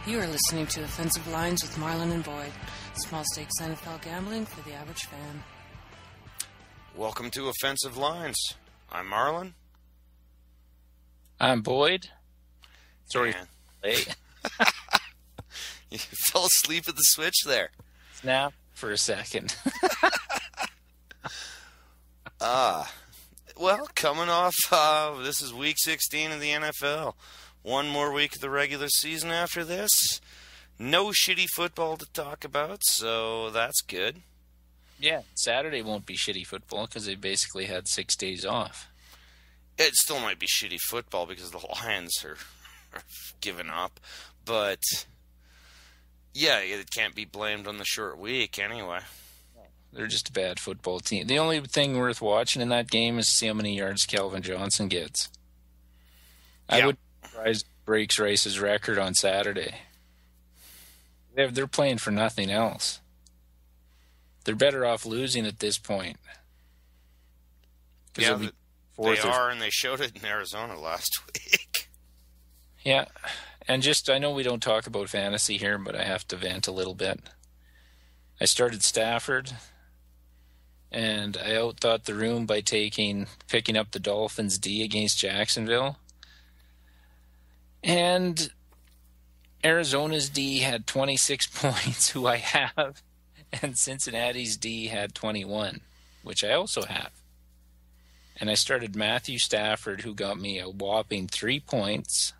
You are listening to Offensive Lines with Marlon and Boyd. Small stakes NFL gambling for the average fan. Welcome to Offensive Lines. I'm Marlon. I'm Boyd. Sorry. Hey. You fell asleep at the switch there. Snap for a second. Well, coming off, this is week 16 of the NFL. One more week of the regular season after this. No shitty football to talk about, so that's good. Yeah, Saturday won't be shitty football because they basically had 6 days off. It still might be shitty football because the Lions are giving up. But, yeah, it can't be blamed on the short week anyway. They're just a bad football team. The only thing worth watching in that game is to see how many yards Calvin Johnson gets. Yeah. I would breaks Rice's record on Saturday. They're playing for nothing else. They're better off losing at this point. Yeah, they are, and they showed it in Arizona last week. Yeah, and I know we don't talk about fantasy here, but I have to vent a little bit. I started Stafford, and I outthought the room by picking up the Dolphins D against Jacksonville. And Arizona's D had 26 points, who I have, and Cincinnati's D had 21, which I also have. And I started Matthew Stafford, who got me a whopping 3 points,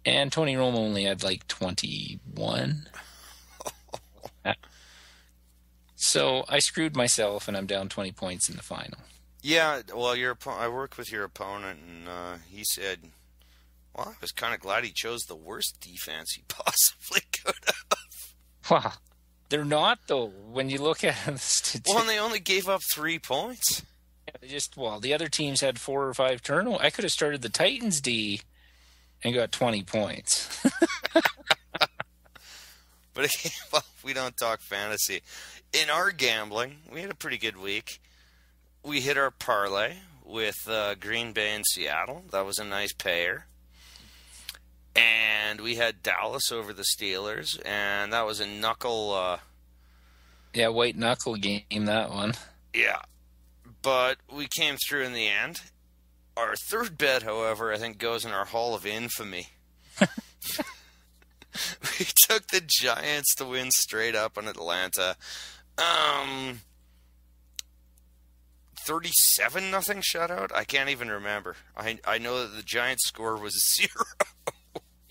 and Tony Romo only had like 21. So I screwed myself, and I'm down 20 points in the final. Yeah, well, I worked with your opponent, and he said, well, I was kind of glad he chose the worst defense he possibly could have. Wow. They're not, though, when you look at the statistics. Well, and they only gave up 3 points. Yeah, the other teams had 4 or 5 turnovers. I could have started the Titans D and got 20 points. But again, well, we don't talk fantasy. In our gambling, we had a pretty good week. We hit our parlay with Green Bay and Seattle. That was a nice payer. And we had Dallas over the Steelers, and that was a knuckle... white knuckle game, that one. Yeah. But we came through in the end. Our third bet, however, I think goes in our Hall of Infamy. We took the Giants to win straight up on Atlanta. 37-0 shutout? I can't even remember. I know that the Giants score was 0.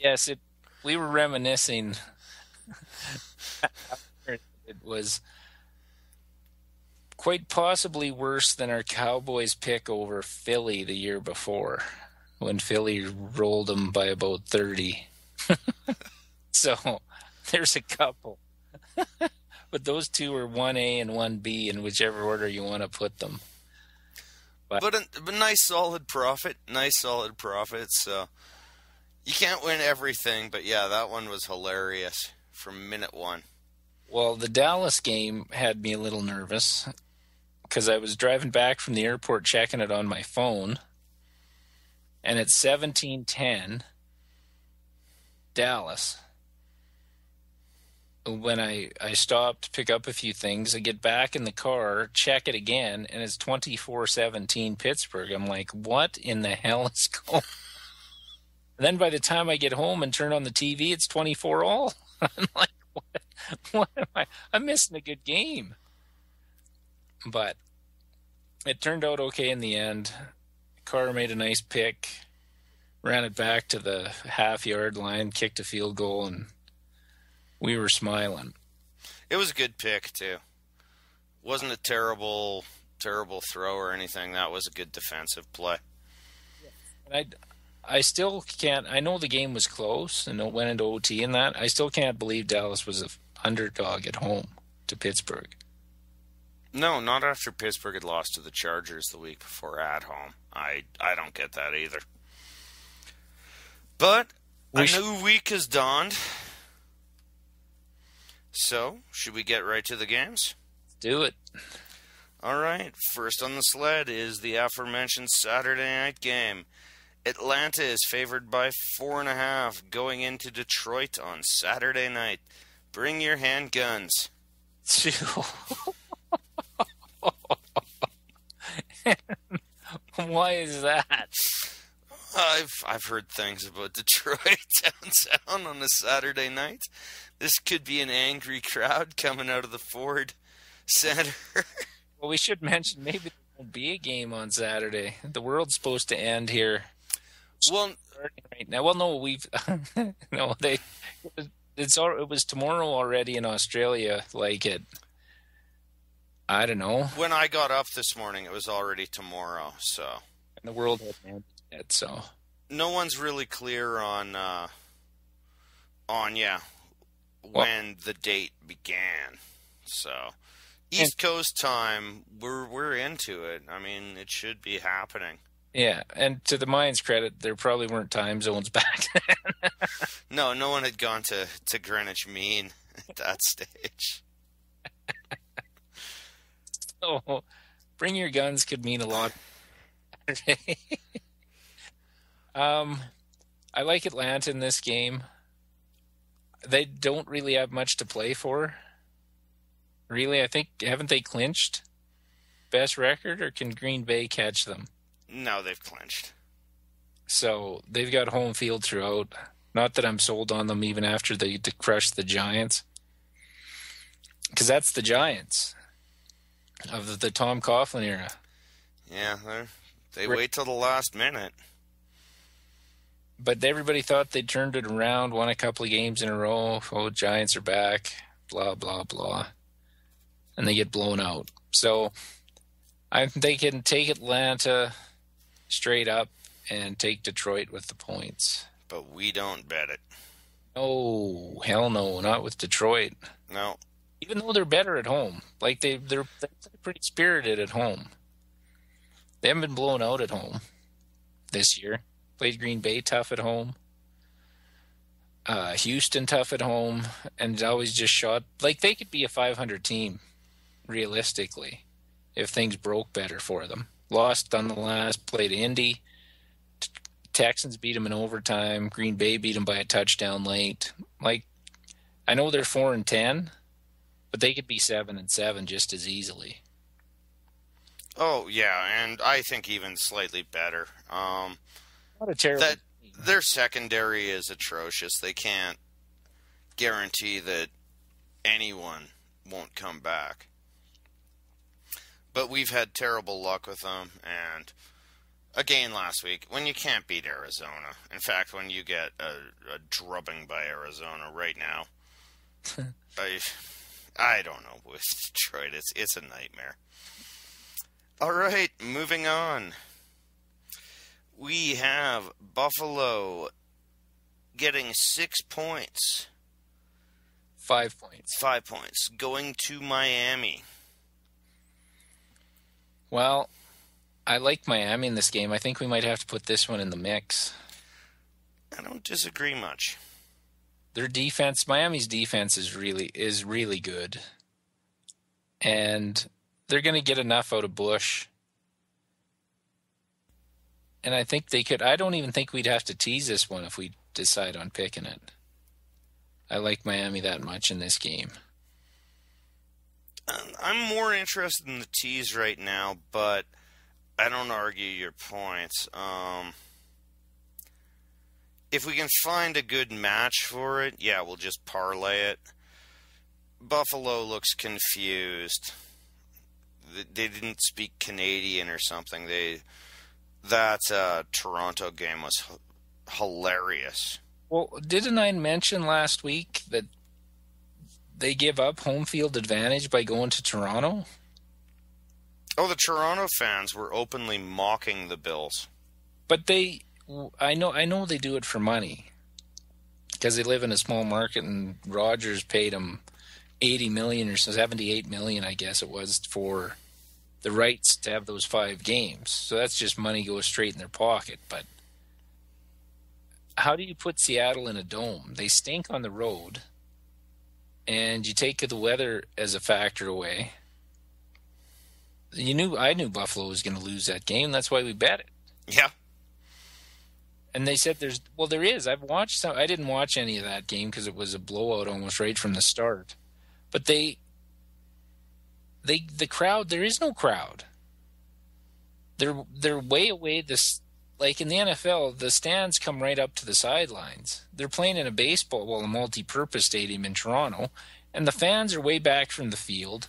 Yes, we were reminiscing. It was quite possibly worse than our Cowboys pick over Philly the year before, when Philly rolled them by about 30. So there's a couple. But those two are 1A and 1B in whichever order you want to put them. But a nice solid profit. So you can't win everything, but yeah, that one was hilarious from minute one. Well, the Dallas game had me a little nervous because I was driving back from the airport checking it on my phone, and it's 17:10 Dallas. When I stopped to pick up a few things, I get back in the car, check it again, and it's 24-17 Pittsburgh. I'm like, what in the hell is going on? And then by the time I get home and turn on the TV, it's 24-all. I'm like, what am I? I'm missing a good game. But it turned out okay in the end. Carr made a nice pick, ran it back to the half-yard line, kicked a field goal, and we were smiling. It was a good pick, too. Wasn't a terrible throw or anything. That was a good defensive play. And I still can't. I know the game was close and it went into OT and that. I still can't believe Dallas was an underdog at home to Pittsburgh. No, not after Pittsburgh had lost to the Chargers the week before at home. I don't get that either. But a new week has dawned. So, should we get right to the games? Let's do it. All right. First on the sled is the aforementioned Saturday night game. Atlanta is favored by 4.5 going into Detroit on Saturday night. Bring your handguns. Why is that? I've heard things about Detroit downtown on a Saturday night. This could be an angry crowd coming out of the Ford Center. Well, we should mention maybe there won't be a game on Saturday. The world's supposed to end here. Well, Right now. Well, no, we've no. It was tomorrow already in Australia. Like it. I don't know. when I got up this morning, it was already tomorrow. So And the world hasn't ended yet. So no one's really clear on when the date began. So East Coast time, we're into it. I mean, it should be happening. yeah, and to the Mayans' credit, there probably weren't time zones back then. No one had gone to Greenwich Mean at that stage. So, bring your guns could mean a lot. I like Atlanta in this game. They don't really have much to play for. Really, I think, haven't they clinched best record, or can Green Bay catch them? No, they've clinched. So they've got home field throughout. Not that I'm sold on them even after they crushed the Giants. Because that's the Giants of the Tom Coughlin era. Yeah, they wait till the last minute. But everybody thought they turned it around, won a couple of games in a row. Oh, Giants are back, blah, blah, blah. And they get blown out. So I think they can take Atlanta straight up and take Detroit with the points. But we don't bet it. Oh, hell no, not with Detroit. No. Even though they're better at home. Like, they're pretty spirited at home. They haven't been blown out at home this year. Played Green Bay tough at home. Houston tough at home. And always just shot. Like, they could be a 500 team, realistically, if things broke better for them. Lost on the last, played Indy. Texans beat them in overtime. Green Bay beat them by a touchdown late. Like, I know they're 4-10, but they could be 7-7 just as easily. Oh, yeah, and I think even slightly better. Not a terrible team. Their secondary is atrocious. They can't guarantee that anyone won't come back. But we've had terrible luck with them, and again last week, when you can't beat Arizona, in fact, when you get a drubbing by Arizona right now, I don't know with Detroit, it's a nightmare. All right, moving on. We have Buffalo getting 6 points. 5 points. 5 points. Going to Miami. Well, I like Miami in this game. I think we might have to put this one in the mix. I don't disagree much. Their defense, Miami's defense is really good. And they're going to get enough out of Bush. And I think they could. I don't even think we'd have to tease this one if we decide on picking it. I like Miami that much in this game. I'm more interested in the tease right now, but I don't argue your points. If we can find a good match for it, yeah, we'll just parlay it. Buffalo looks confused. They didn't speak Canadian or something. That Toronto game was hilarious. Well, didn't I mention last week that they give up home field advantage by going to Toronto? Oh, the Toronto fans were openly mocking the Bills. But I know they do it for money because they live in a small market, and Rogers paid them $80 million or so, $78 million, I guess it was, for the rights to have those 5 games. So that's just money goes straight in their pocket. But how do you put Seattle in a dome? They stink on the road, and you take the weather as a factor away. I knew Buffalo was going to lose that game. That's why we bet it. Yeah. And they said there is. I've watched some. I didn't watch any of that game because it was a blowout almost right from the start. But the crowd, there is no crowd. They're way away. Like in the NFL, the stands come right up to the sidelines. They're playing in a multi-purpose stadium in Toronto, and the fans are way back from the field.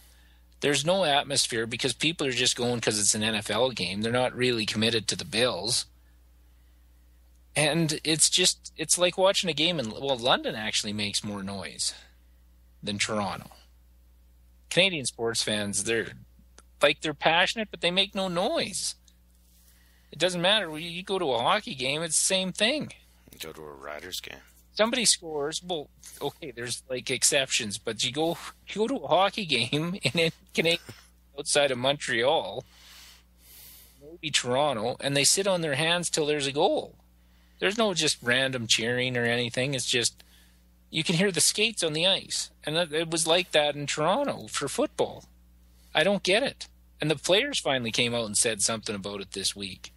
There's no atmosphere because people are just going because it's an NFL game. They're not really committed to the Bills. And it's like watching a game London actually makes more noise than Toronto. Canadian sports fans, they're passionate, but they make no noise. It doesn't matter. You go to a hockey game, it's the same thing. You go to a Riders game. Somebody scores. Well, okay, there's exceptions, but you go to a hockey game in Canada outside of Montreal, maybe Toronto, and they sit on their hands till there's a goal. There's no just random cheering or anything. It's just you can hear the skates on the ice, and it was like that in Toronto for football. I don't get it. And the players finally came out and said something about it this week.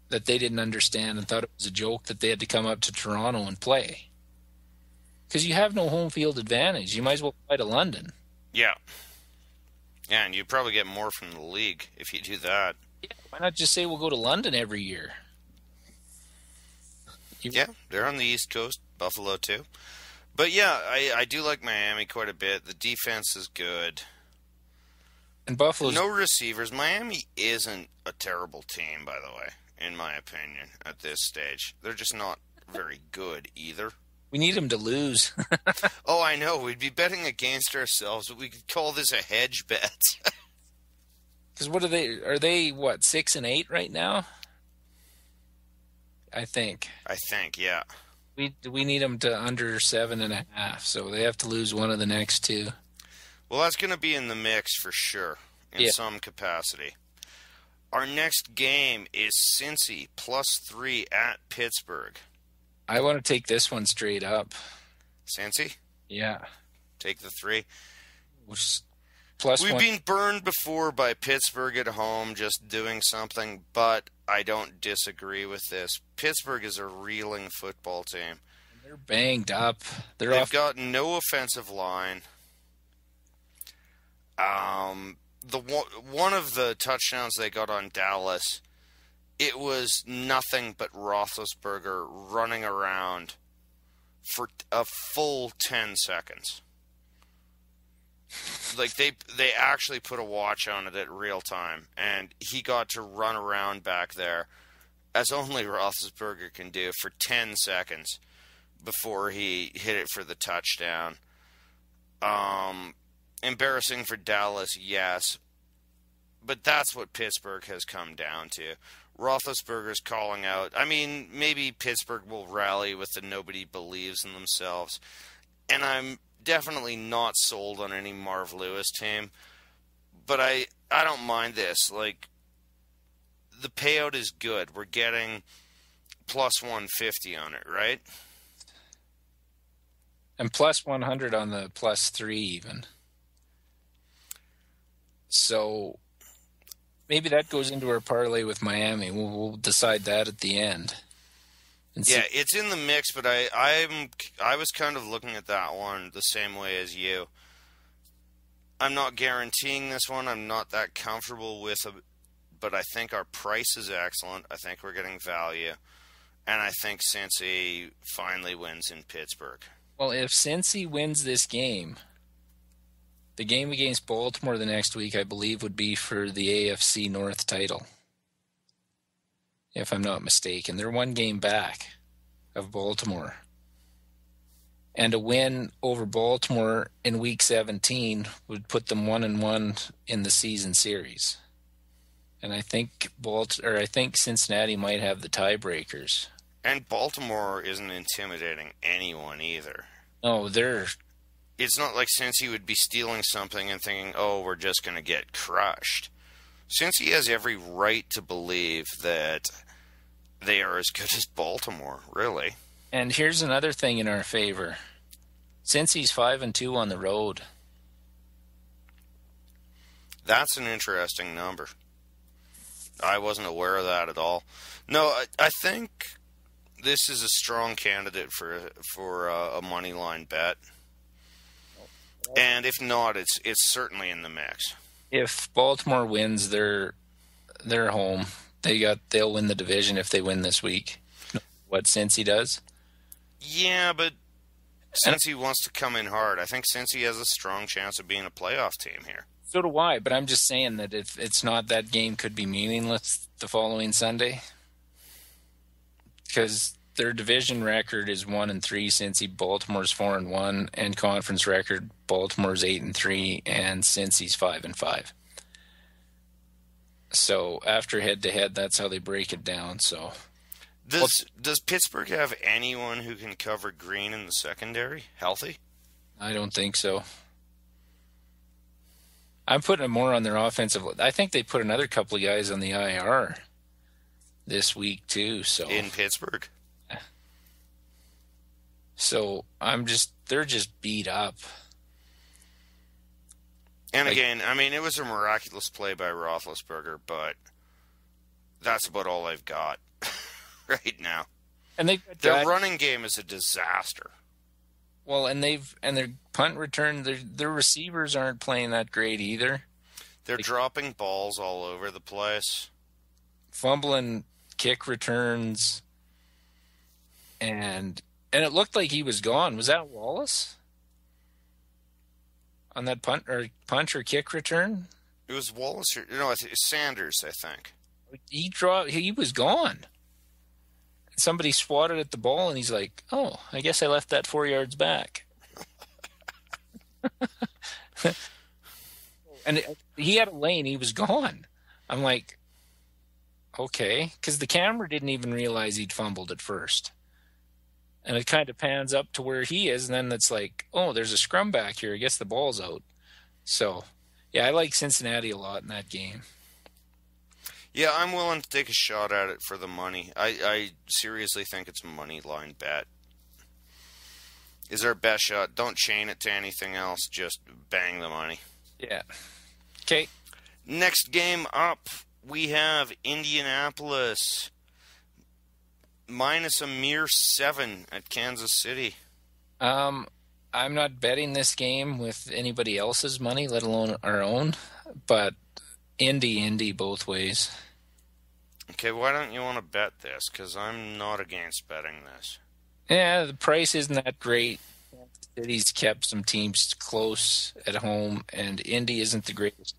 That they didn't understand and thought it was a joke that they had to come up to Toronto and play. Because you have no home field advantage. You might as well fly to London. Yeah. Yeah, and you'd probably get more from the league if you do that. Yeah, why not just say we'll go to London every year? Yeah, they're on the East Coast, Buffalo too. But yeah, I do like Miami quite a bit. The defense is good. And Buffalo's... No receivers. Miami isn't a terrible team, by the way, in my opinion, at this stage. They're just not very good either. We need them to lose. Oh, I know. We'd be betting against ourselves, but we could call this a hedge bet. Because what are they? Are they, 6-8 right now? I think, yeah. We need them to under 7.5, so they have to lose one of the next two. Well, that's going to be in the mix for sure, in some capacity. Our next game is Cincy +3 at Pittsburgh. I want to take this one straight up. Cincy? Yeah. Take the 3. We've been burned before by Pittsburgh at home just doing something, but I don't disagree with this. Pittsburgh is a reeling football team. They're banged up. They've got no offensive line. One of the touchdowns they got on Dallas, it was nothing but Roethlisberger running around for a full 10 seconds. Like they actually put a watch on it at real time, and he got to run around back there as only Roethlisberger can do for 10 seconds before he hit it for the touchdown. Embarrassing for Dallas, yes, but that's what Pittsburgh has come down to. Roethlisberger's calling out. I mean, maybe Pittsburgh will rally with the nobody believes in themselves, and I'm definitely not sold on any Marv Lewis team, but I don't mind this. Like, the payout is good. We're getting +150 on it, right? And +100 on the +3 even. So maybe that goes into our parlay with Miami. We'll decide that at the end. Yeah, it's in the mix, but I was kind of looking at that one the same way as you. I'm not guaranteeing this one. I'm not that comfortable with it, but I think our price is excellent. I think we're getting value, and I think Cincy finally wins in Pittsburgh. Well, if Cincy wins this game, the game against Baltimore the next week, I believe, would be for the AFC North title. If I'm not mistaken. They're one game back of Baltimore. And a win over Baltimore in Week 17 would put them 1-1 in the season series. And I think Cincinnati might have the tiebreakers. And Baltimore isn't intimidating anyone either. No, It's not like Cincy would be stealing something and thinking, oh, we're just going to get crushed. Cincy has every right to believe that they are as good as Baltimore, really. And here's another thing in our favor. Cincy's 5-2 on the road. That's an interesting number. I wasn't aware of that at all. No, I think this is a strong candidate for a money line bet. And if not, it's certainly in the mix. If Baltimore wins, they're home. They'll win the division if they win this week. What Cincy does? Yeah, but Cincy wants to come in hard. I think Cincy has a strong chance of being a playoff team here. So do I, but I'm just saying that if it's not, that game could be meaningless the following Sunday. Because their division record is 1-3, Cincy. Baltimore's 4-1, and conference record, Baltimore's 8-3, and Cincy's 5-5. So after head-to-head, that's how they break it down. So does Pittsburgh have anyone who can cover Green in the secondary? Healthy? I don't think so. I'm putting it more on their offensive. I think they put another couple of guys on the IR this week too. So in Pittsburgh. So they're just beat up. And again, I mean, it was a miraculous play by Roethlisberger, but that's about all they've got right now. And their running game is a disaster. Well, and their punt return, their receivers aren't playing that great either. They're dropping balls all over the place, fumbling kick returns, and it looked like he was gone. Was that Wallace on that punch or kick return? It was Wallace. It's Sanders, I think. He was gone. Somebody swatted at the ball, and he's like, "Oh, I guess I left that 4 yards back." And he had a lane. He was gone. I'm like, okay, because the camera didn't even realize he'd fumbled at first. And it kind of pans up to where he is, and then it's like, oh, there's a scrum back here. I guess the ball's out. So, yeah, I like Cincinnati a lot in that game. Yeah, I'm willing to take a shot at it for the money. I seriously think it's a money line bet. Is our best shot? Don't chain it to anything else. Just bang the money. Yeah. Okay. Next game up, we have Indianapolis minus a mere 7 at Kansas City. I'm not betting this game with anybody else's money, let alone our own, but Indy both ways. Okay, why don't you want to bet this? Because I'm not against betting this. Yeah, the price isn't that great. Kansas City's kept some teams close at home, and Indy isn't the greatest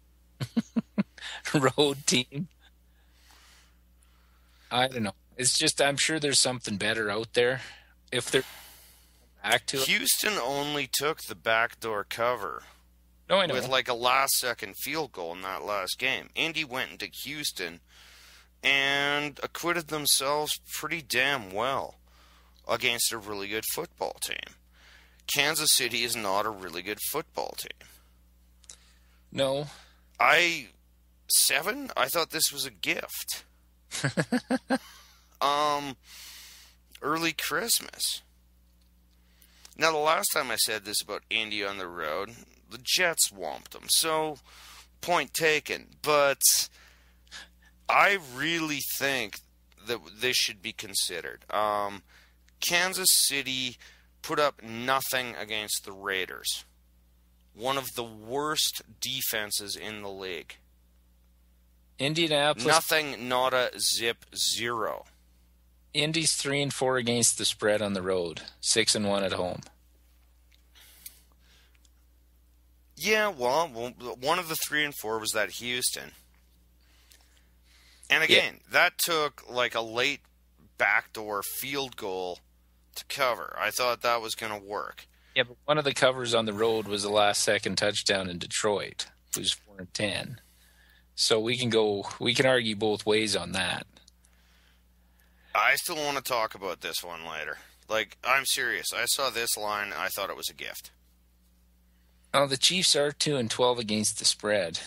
road team. I don't know. It's just, I'm sure there's something better out there. If they're back to it. Houston only took the backdoor cover. No, I know. With like a last-second field goal in that last game. Indy went into Houston and acquitted themselves pretty damn well against a really good football team. Kansas City is not a really good football team. No. 7? I thought this was a gift. Early Christmas. Now, the last time I said this about Indy on the road, the Jets whomped them. So, point taken. But I really think that this should be considered. Kansas City put up nothing against the Raiders. One of the worst defenses in the league. Indianapolis. Nothing, nada, zip, 0. Indy's 3-4 against the spread on the road. 6-1 at home. Yeah, well, one of the 3 and 4 was that Houston. And again, that took like a late backdoor field goal to cover. I thought that was going to work. Yeah, but one of the covers on the road was the last-second touchdown in Detroit, who's 4-10. So we can argue both ways on that. I still want to talk about this one later. Like, I'm serious. I saw this line, and I thought it was a gift. Oh, the Chiefs are 2-12 against the spread.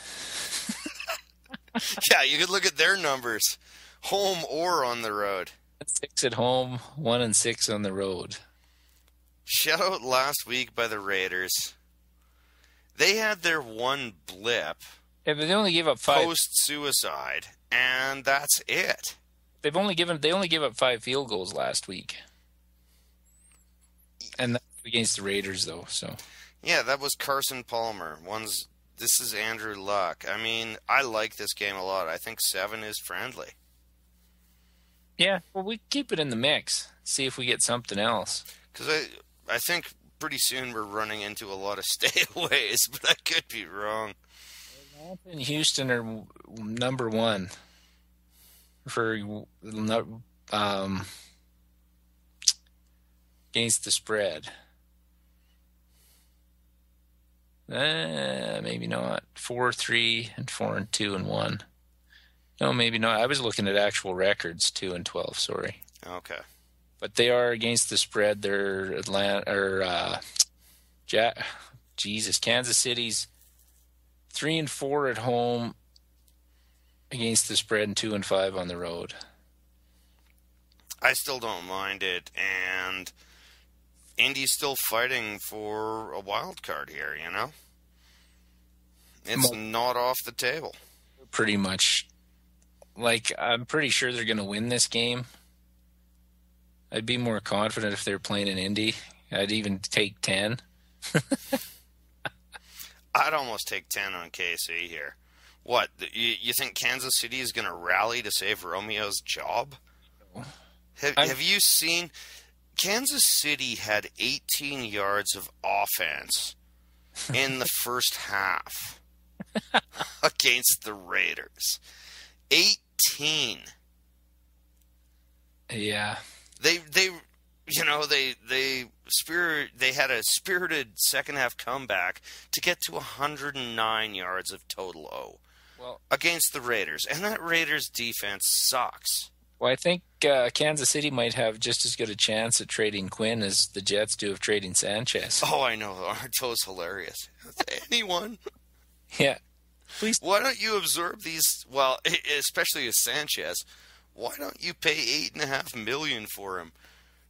Yeah, you could look at their numbers, home or on the road. 6 at home, 1-6 on the road. Shout out last week by the Raiders. They had their one blip Yeah, but they only gave up 5. post-suicide, and that's it. They only gave up 5 field goals last week, and that's against the Raiders though. So Yeah, that was Carson Palmer. This is Andrew Luck. I mean, I like this game a lot. I think 7 is friendly. yeah, well, we keep it in the mix. See if we get something else. Because I think pretty soon we're running into a lot of stayaways, but I could be wrong. Atlanta and Houston are number 1 for against the spread. Maybe not. 4-3 and 4-2 and 1. No, maybe not. I was looking at actual records, 2-12. Sorry. Okay. But they are against the spread. They're Kansas City's 3-4 at home against the spread and 2-5 on the road. I still don't mind it, and Indy's still fighting for a wild card here, you know? It's not off the table. Pretty much. Like, I'm pretty sure they're going to win this game. I'd be more confident if they're playing in Indy. I'd even take 10. I'd almost take 10 on KC here. What, you think Kansas City is going to rally to save Romeo's job? Have you seen... Kansas City had 18 yards of offense in the first half against the Raiders. 18. Yeah. They had a spirited second half comeback to get to 109 yards of total against the Raiders, and that Raiders defense sucks. Well, I think Kansas City might have just as good a chance at trading Quinn as the Jets do of trading Sanchez. Oh, I know. Arto's hilarious. Anyone? Yeah. Please. Why don't you absorb these? Well, especially with Sanchez. Why don't you pay $8.5 million for him,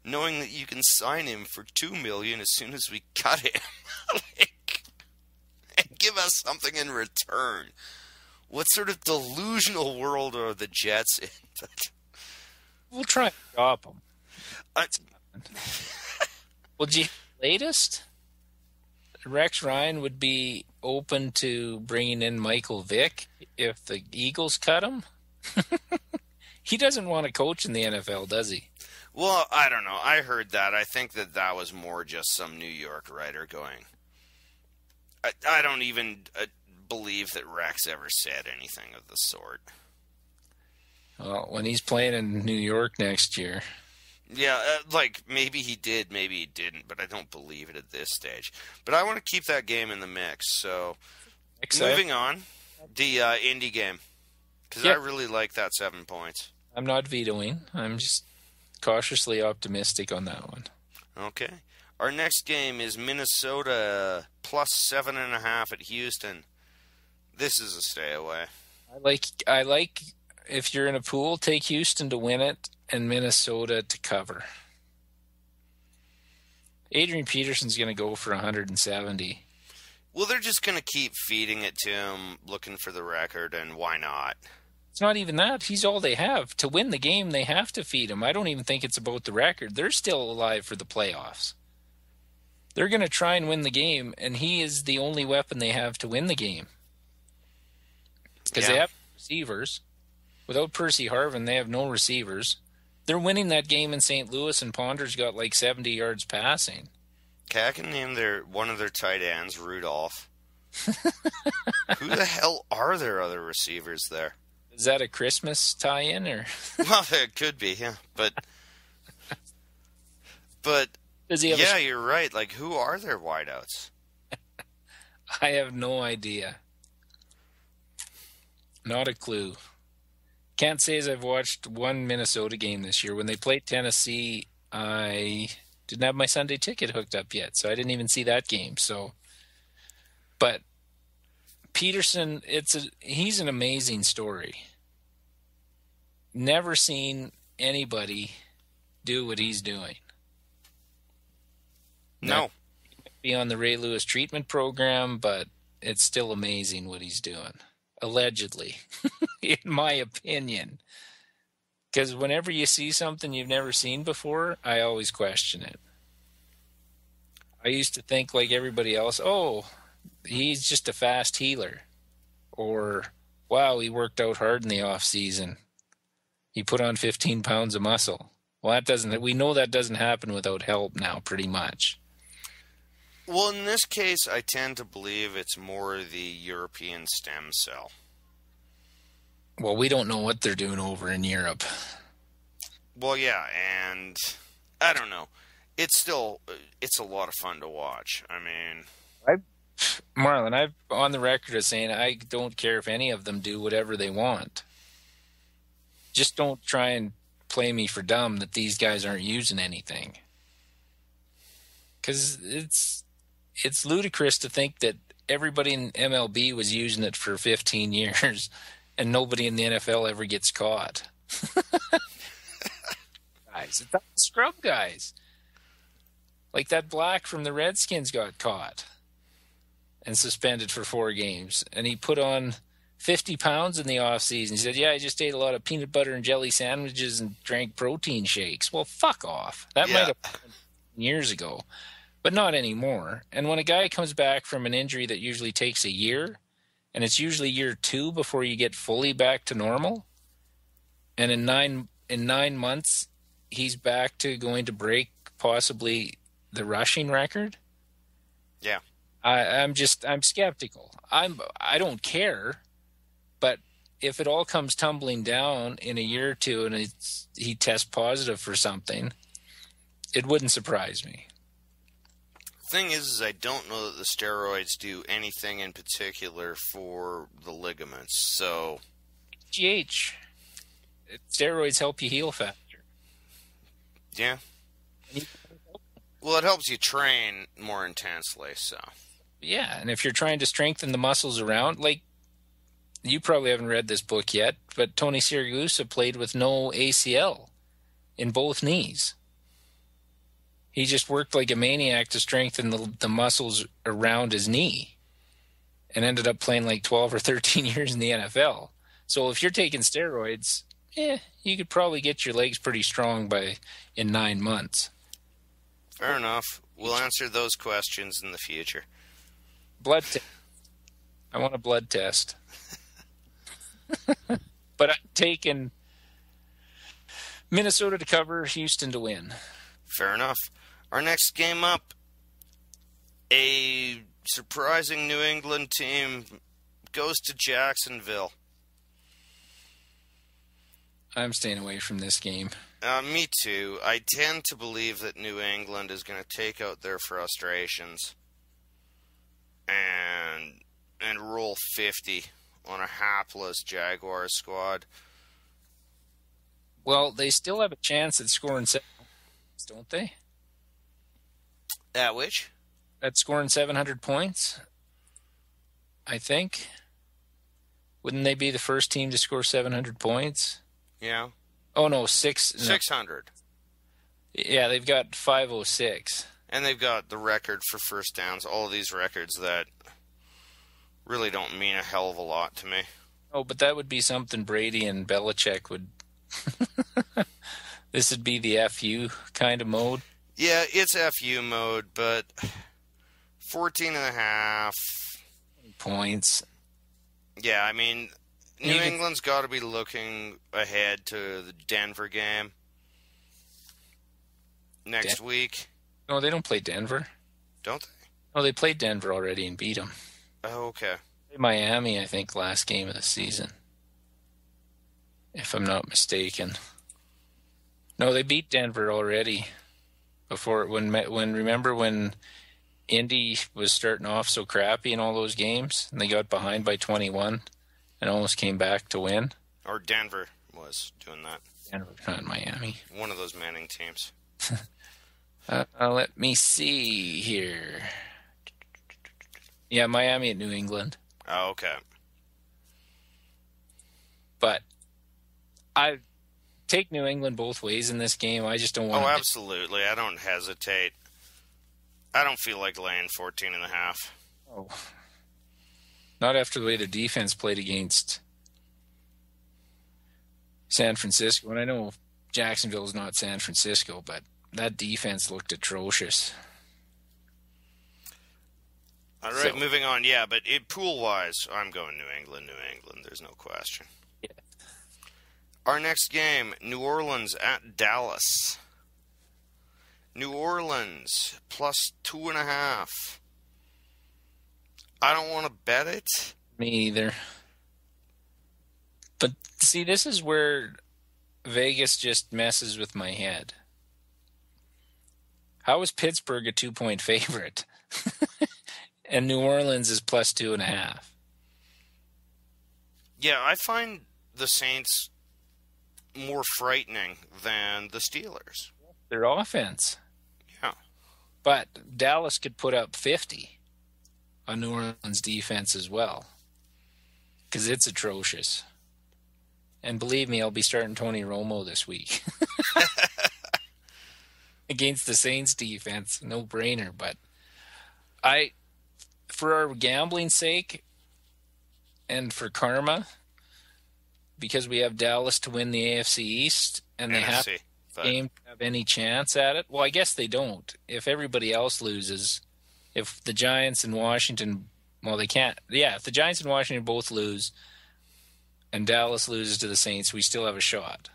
knowing that you can sign him for $2 million as soon as we cut him, and give us something in return? What sort of delusional world are the Jets in? We'll try and stop them. Well, latest? Rex Ryan would be open to bringing in Michael Vick if the Eagles cut him. He doesn't want to coach in the NFL, does he? Well, I don't know. I heard that. I think that was more just some New York writer going. I don't even believe that Rex ever said anything of the sort. Well, when he's playing in New York next year. Yeah, maybe he did, maybe he didn't, but I don't believe it at this stage. But I want to keep that game in the mix, so moving on, the Indy game, because I really like that 7 points. I'm not vetoing. I'm just cautiously optimistic on that one. Okay. Our next game is Minnesota plus 7.5 at Houston. This is a stay away. I like if you're in a pool, take Houston to win it and Minnesota to cover. Adrian Peterson's going to go for 170. Well, they're just going to keep feeding it to him, looking for the record, and why not? It's not even that. He's all they have. To win the game, they have to feed him. I don't even think it's about the record. They're still alive for the playoffs. They're going to try and win the game, and he is the only weapon they have to win the game. Because they have receivers. Without Percy Harvin, they have no receivers. They're winning that game in St. Louis, and Ponder's got like 70 yards passing. Okay, I can name one of their tight ends, Rudolph. Who the hell are their other receivers there? Is that a Christmas tie-in, or? Well, it could be, yeah. But Does he have you're right. Like, who are their wideouts? I have no idea. Not a clue. Can't say as I've watched one Minnesota game this year. When they played Tennessee, I didn't have my Sunday ticket hooked up yet, so I didn't even see that game. But Peterson, he's an amazing story. Never seen anybody do what he's doing. No. He might be on the Ray Lewis treatment program, but it's still amazing what he's doing. allegedly, in my opinion. Because whenever you see something you've never seen before, I always question it. I used to think like everybody else, oh, he's just a fast healer. Or, wow, he worked out hard in the off season. He put on 15 pounds of muscle. Well, we know that doesn't happen without help now, pretty much. Well, in this case, I tend to believe it's more the European stem cell. Well, we don't know what they're doing over in Europe. Well, yeah, and I don't know. It's a lot of fun to watch. I mean, Marlon, I'm on the record as saying I don't care if any of them do whatever they want. Just don't try and play me for dumb that these guys aren't using anything. Because it's ludicrous to think that everybody in MLB was using it for 15 years and nobody in the NFL ever gets caught. Guys, it's not scrub guys. Like that Black from the Redskins got caught and suspended for 4 games. And he put on 50 pounds in the offseason. He said, yeah, I just ate a lot of peanut butter and jelly sandwiches and drank protein shakes. Well, fuck off. That might have happened years ago, but not anymore. And when a guy comes back from an injury that usually takes a year, and it's usually year 2 before you get fully back to normal, and in 9 months, he's back to going to break possibly the rushing record. Yeah. I'm skeptical. I don't care, but if it all comes tumbling down in a year or two and he tests positive for something, it wouldn't surprise me. Thing is I don't know that the steroids do anything in particular for the ligaments. So, GH, steroids help you heal faster. Yeah. Well, it helps you train more intensely, so. Yeah, and if you're trying to strengthen the muscles around, like, you probably haven't read this book yet, but Tony Siragusa played with no ACL in both knees. He just worked like a maniac to strengthen the muscles around his knee and ended up playing like 12 or 13 years in the NFL. So if you're taking steroids, you could probably get your legs pretty strong in 9 months. Fair enough. We'll answer those questions in the future. Blood test. I want a blood test. But I'm taking Minnesota to cover, Houston to win. Fair enough. Our next game up, a surprising New England team goes to Jacksonville. I'm staying away from this game. Me too. I tend to believe that New England is going to take out their frustrations and roll 50 on a hapless Jaguars squad. Well, they still have a chance at scoring 7, don't they? At which? At scoring 700 points, I think. Wouldn't they be the first team to score 700 points? Yeah. Oh, no, 600. 600. Yeah, they've got 506. And they've got the record for first downs. All of these records that really don't mean a hell of a lot to me. Oh, but that would be something Brady and Belichick would... This would be the FU kind of mode. Yeah, it's FU mode, but 14.5 points. Yeah, I mean, New England's got to be looking ahead to the Denver game next week. No, they don't play Denver. Don't they? Oh, they played Denver already and beat them. Oh, okay. They played Miami, I think, last game of the season, if I'm not mistaken. No, they beat Denver already. Remember when Indy was starting off so crappy in all those games, and they got behind by 21 and almost came back to win? Or Denver was doing that. Denver, not Miami. One of those Manning teams. Let me see here. Yeah, Miami at New England. Oh, okay. But I take New England both ways in this game. I just don't want. Oh, absolutely. I don't hesitate. I don't feel like laying 14.5. Oh. Not after the way their defense played against San Francisco. And I know Jacksonville is not San Francisco, but that defense looked atrocious. All right, moving on. Yeah, but pool-wise, I'm going New England. There's no question. Yeah. Our next game, New Orleans at Dallas. New Orleans plus 2.5. I don't want to bet it. Me either. But see, this is where Vegas just messes with my head. How is Pittsburgh a 2-point favorite? And New Orleans is plus 2.5. Yeah, I find the Saints more frightening than the Steelers. Their offense. Yeah. But Dallas could put up 50 on New Orleans defense as well. Because it's atrocious. And believe me, I'll be starting Tony Romo this week. Against the Saints defense. No brainer. But for our gambling sake and for karma, because we have Dallas to win the AFC East and they have game to have any chance at it. Well, I guess they don't. If everybody else loses, if the Giants and Washington, well, they can't. Yeah, if the Giants and Washington both lose and Dallas loses to the Saints, we still have a shot.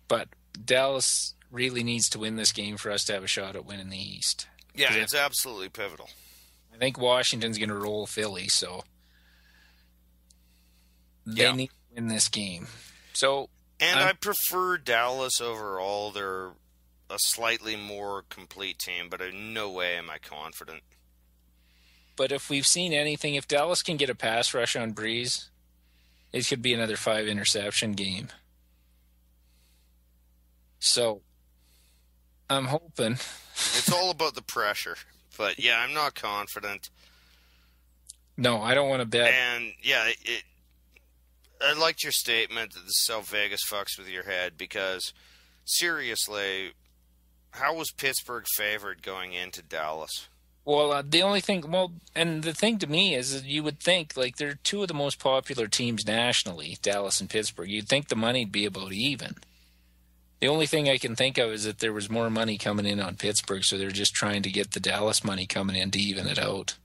But Dallas really needs to win this game for us to have a shot at winning the East. Yeah, it's absolutely pivotal. I think Washington's going to roll Philly, so they need to win this game. And I prefer Dallas overall. They're a slightly more complete team, but in no way am I confident. But if we've seen anything, if Dallas can get a pass rush on Breeze, it could be another 5-interception game. So I'm hoping. It's all about the pressure. But, yeah, I'm not confident. No, I don't want to bet. And, yeah, I liked your statement that the South Vegas fucks with your head because, seriously, how was Pittsburgh favored going into Dallas? Well, the only thing, and the thing to me is that you would think, like, they're two of the most popular teams nationally, Dallas and Pittsburgh. You'd think the money'd be about even. The only thing I can think of is that there was more money coming in on Pittsburgh, so they're just trying to get the Dallas money coming in to even it out.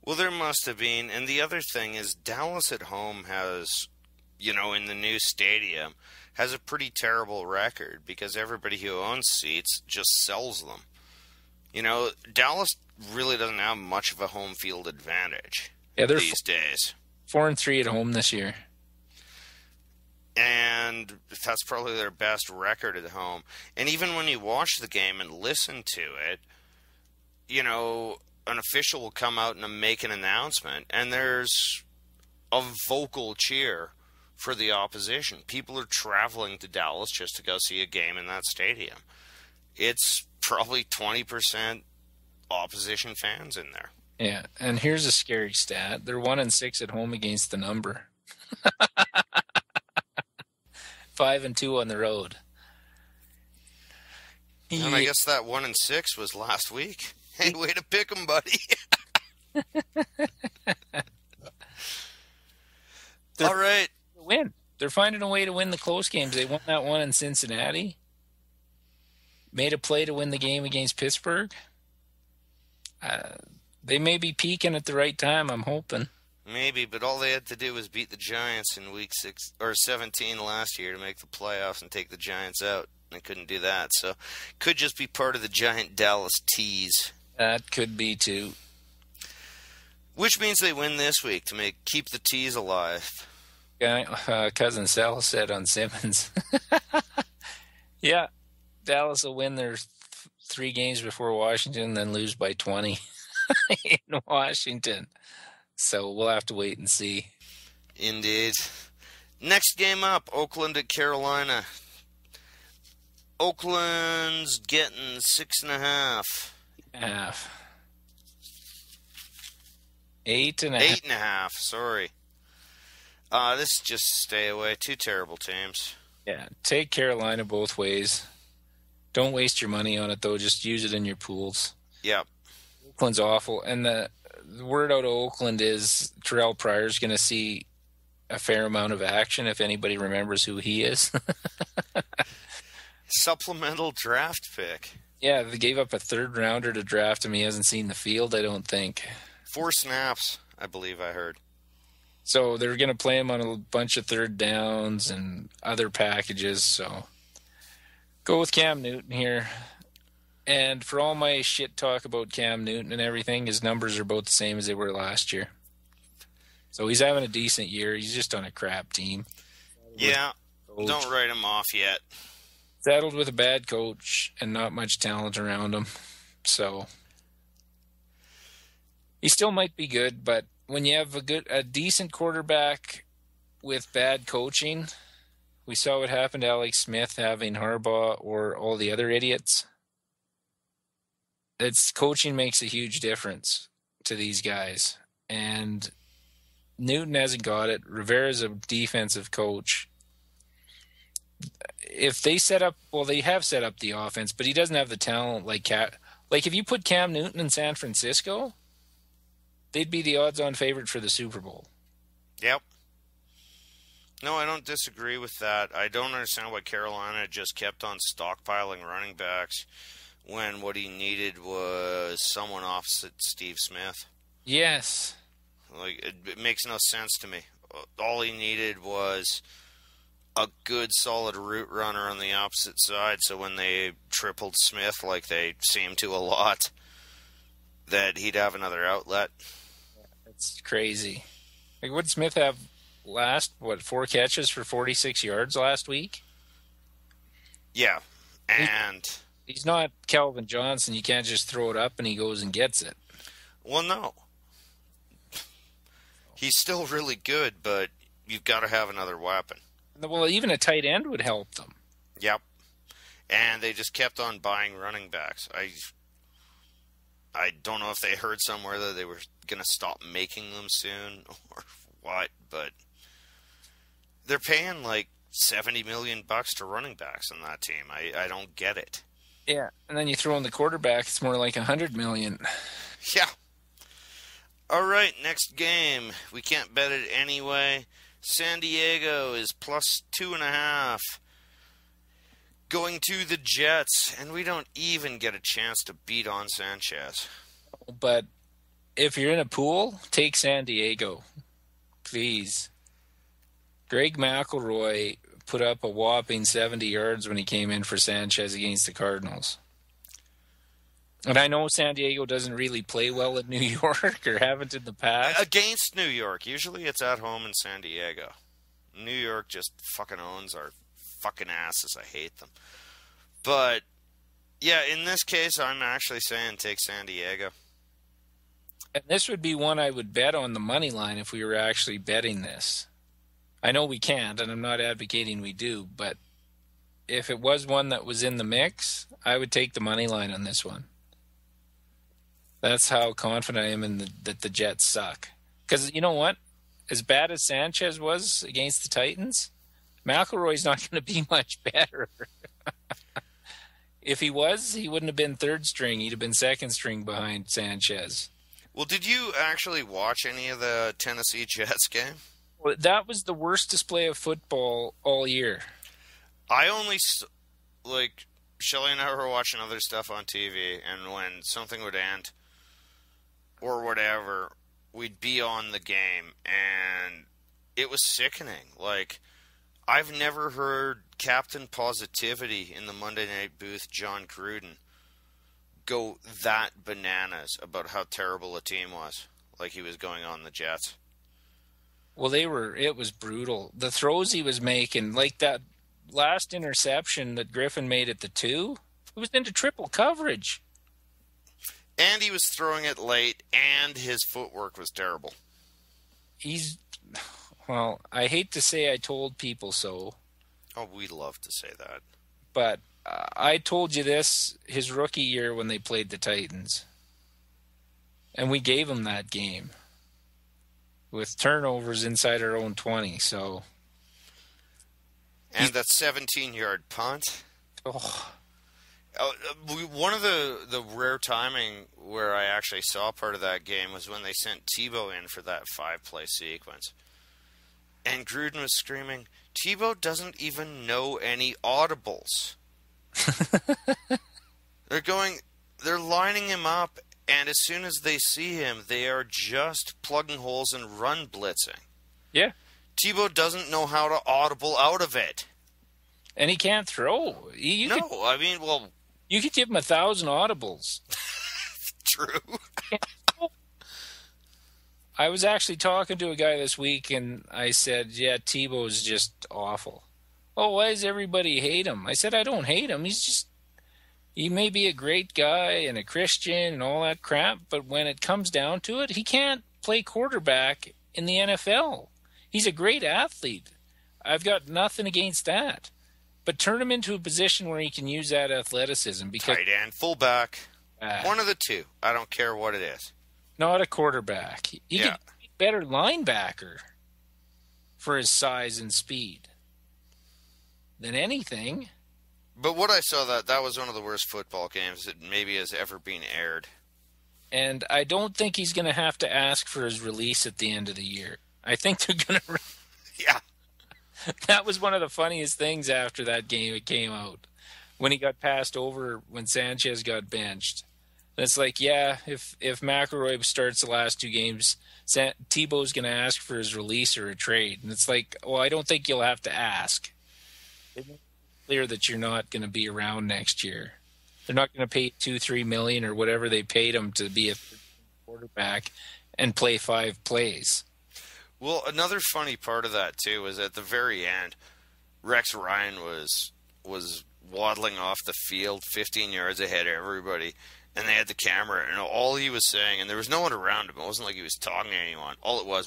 Well, there must have been. And the other thing is Dallas at home has, in the new stadium, has a pretty terrible record because everybody who owns seats just sells them. Dallas really doesn't have much of a home field advantage these days. 4-3 at home this year. And that's probably their best record at home. And even when you watch the game and listen to it, an official will come out and make an announcement, and there's a vocal cheer for the opposition. People are traveling to Dallas just to go see a game in that stadium. It's probably 20% opposition fans in there. Yeah, and here's a scary stat. They're 1-6 at home against the number. 5-2 on the road. And I guess that 1-6 was last week. Hey, way to pick 'em, buddy. All right. Win. They're finding a way to win the close games. They won that one in Cincinnati. Made a play to win the game against Pittsburgh. They may be peaking at the right time, I'm hoping. Maybe, but all they had to do was beat the Giants in week 17 last year to make the playoffs and take the Giants out. They couldn't do that, so could just be part of the giant Dallas tease. That could be too. Which means they win this week to keep the tease alive. Cousin Sal said on Simmons. Yeah, Dallas will win their 3 games before Washington, then lose by 20 in Washington. So we'll have to wait and see. Indeed. Next game up, Oakland at Carolina. Oakland's getting 6.5. 8.5. 8.5, sorry. This just stay away. 2 terrible teams. Yeah, take Carolina both ways. Don't waste your money on it, though. Just use it in your pools. Yep. Oakland's awful. And the the word out of Oakland is Terrell Pryor's going to see a fair amount of action if anybody remembers who he is. Supplemental draft pick. Yeah, they gave up a third rounder to draft him. He hasn't seen the field, I don't think. 4 snaps, I believe I heard. So they're going to play him on a bunch of third downs and other packages. So go with Cam Newton here. And for all my shit talk about Cam Newton and everything, his numbers are both the same as they were last year. So he's having a decent year. He's just on a crap team. Yeah, don't write him off yet. Saddled with a bad coach and not much talent around him. So he still might be good, but when you have a decent quarterback with bad coaching, we saw what happened to Alex Smith having Harbaugh or all the other idiots. Coaching makes a huge difference to these guys. And Newton hasn't got it. Rivera's a defensive coach. If they they have set up the offense, but he doesn't have the talent like if you put Cam Newton in San Francisco, they'd be the odds-on favorite for the Super Bowl. Yep. No, I don't disagree with that. I don't understand why Carolina just kept on stockpiling running backs when what he needed was someone opposite Steve Smith. Yes. Like, it makes no sense to me. All he needed was a good, solid route runner on the opposite side, so when they tripled Smith, like they seem to a lot, that he'd have another outlet. It's crazy. Like, what did Smith have last, 4 catches for 46 yards last week? Yeah, and he's not Calvin Johnson. You can't just throw it up and he goes and gets it. Well, no. He's still really good, but you've got to have another weapon. Well, even a tight end would help them. Yep. And they just kept on buying running backs. I don't know if they heard somewhere that they were going to stop making them soon or what, but they're paying like $70 million to running backs on that team. I don't get it. Yeah, and then you throw in the quarterback, it's more like $100 million. Yeah. All right, next game. We can't bet it anyway. San Diego is plus 2.5. Going to the Jets, and we don't even get a chance to beat on Sanchez. But if you're in a pool, take San Diego. Please. Greg McElroy put up a whopping 70 yards when he came in for Sanchez against the Cardinals. And I know San Diego doesn't really play well at New York or haven't in the past. Against New York. Usually it's at home in San Diego. New York just fucking owns our fucking asses. I hate them. But, yeah, in this case, I'm actually saying take San Diego. And this would be one I would bet on the money line if we were actually betting this. I know we can't, and I'm not advocating we do, but if it was one that was in the mix, I would take the money line on this one. That's how confident I am that the Jets suck. Because you know what? As bad as Sanchez was against the Titans, McElroy's not going to be much better. If he was, he wouldn't have been third string. He'd have been second string behind Sanchez. Well, did you actually watch any of the Tennessee Jets game? Well, that was the worst display of football all year. I only, Shelly and I were watching other stuff on TV, and when something would end, or whatever, we'd be on the game, and it was sickening. Like, I've never heard Captain Positivity in the Monday Night Booth, John Gruden, go that bananas about how terrible a team was, like he was going on the Jets. Well, it was brutal. The throws he was making, like that last interception that Griffin made at the 2, it was into triple coverage. And he was throwing it late, and his footwork was terrible. Well, I hate to say I told people so. Oh, we love to say that. But I told you this his rookie year when they played the Titans. And we gave him that game with turnovers inside our own 20, so. And that 17-yard punt. Oh. One of the rare timing where I actually saw part of that game was when they sent Tebow in for that 5-play sequence. And Gruden was screaming, Tebow doesn't even know any audibles. They're lining him up, and as soon as they see him, they are just plugging holes and run blitzing. Yeah. Tebow doesn't know how to audible out of it. And he can't throw. You could give him 1,000 audibles. True. I was actually talking to a guy this week, and I said, yeah, Tebow's just awful. Oh, why does everybody hate him? I said, I don't hate him. He may be a great guy and a Christian and all that crap, but when it comes down to it, he can't play quarterback in the NFL. He's a great athlete. I've got nothing against that. But turn him into a position where he can use that athleticism. Because tight end, fullback, one of the two. I don't care what it is. Not a quarterback. He could be a better linebacker for his size and speed than anything. But what I saw, that was one of the worst football games that maybe has ever been aired. And I don't think he's going to have to ask for his release at the end of the year. I think they're going to... Yeah. That was one of the funniest things after that game. It came out when he got passed over when Sanchez got benched. And it's like, yeah, if McElroy starts the last 2 games, Tebow's going to ask for his release or a trade. And it's like, well, I don't think you'll have to ask. It's clear that you're not going to be around next year. They're not going to pay $2-3 million or whatever they paid him to be a quarterback and play 5 plays. Well, another funny part of that, too, was at the very end, Rex Ryan was waddling off the field 15 yards ahead of everybody, and they had the camera, and all he was saying, and there was no one around him. It wasn't like he was talking to anyone. All it was,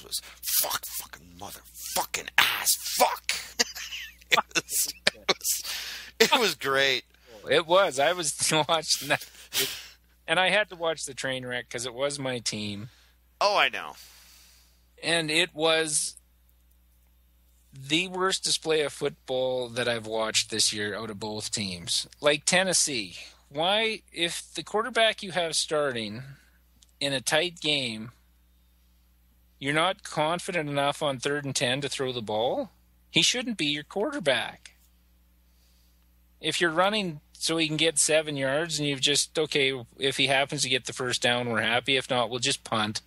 fuck, fucking mother, fucking ass, fuck. It was great. It was. I was watching that, and I had to watch the train wreck because it was my team. Oh, I know. And it was the worst display of football that I've watched this year out of both teams. Like Tennessee, why, if the quarterback you have starting in a tight game, you're not confident enough on 3rd and 10 to throw the ball, he shouldn't be your quarterback. If you're running so he can get 7 yards and you've just, okay, if he happens to get the first down, we're happy. If not, we'll just punt.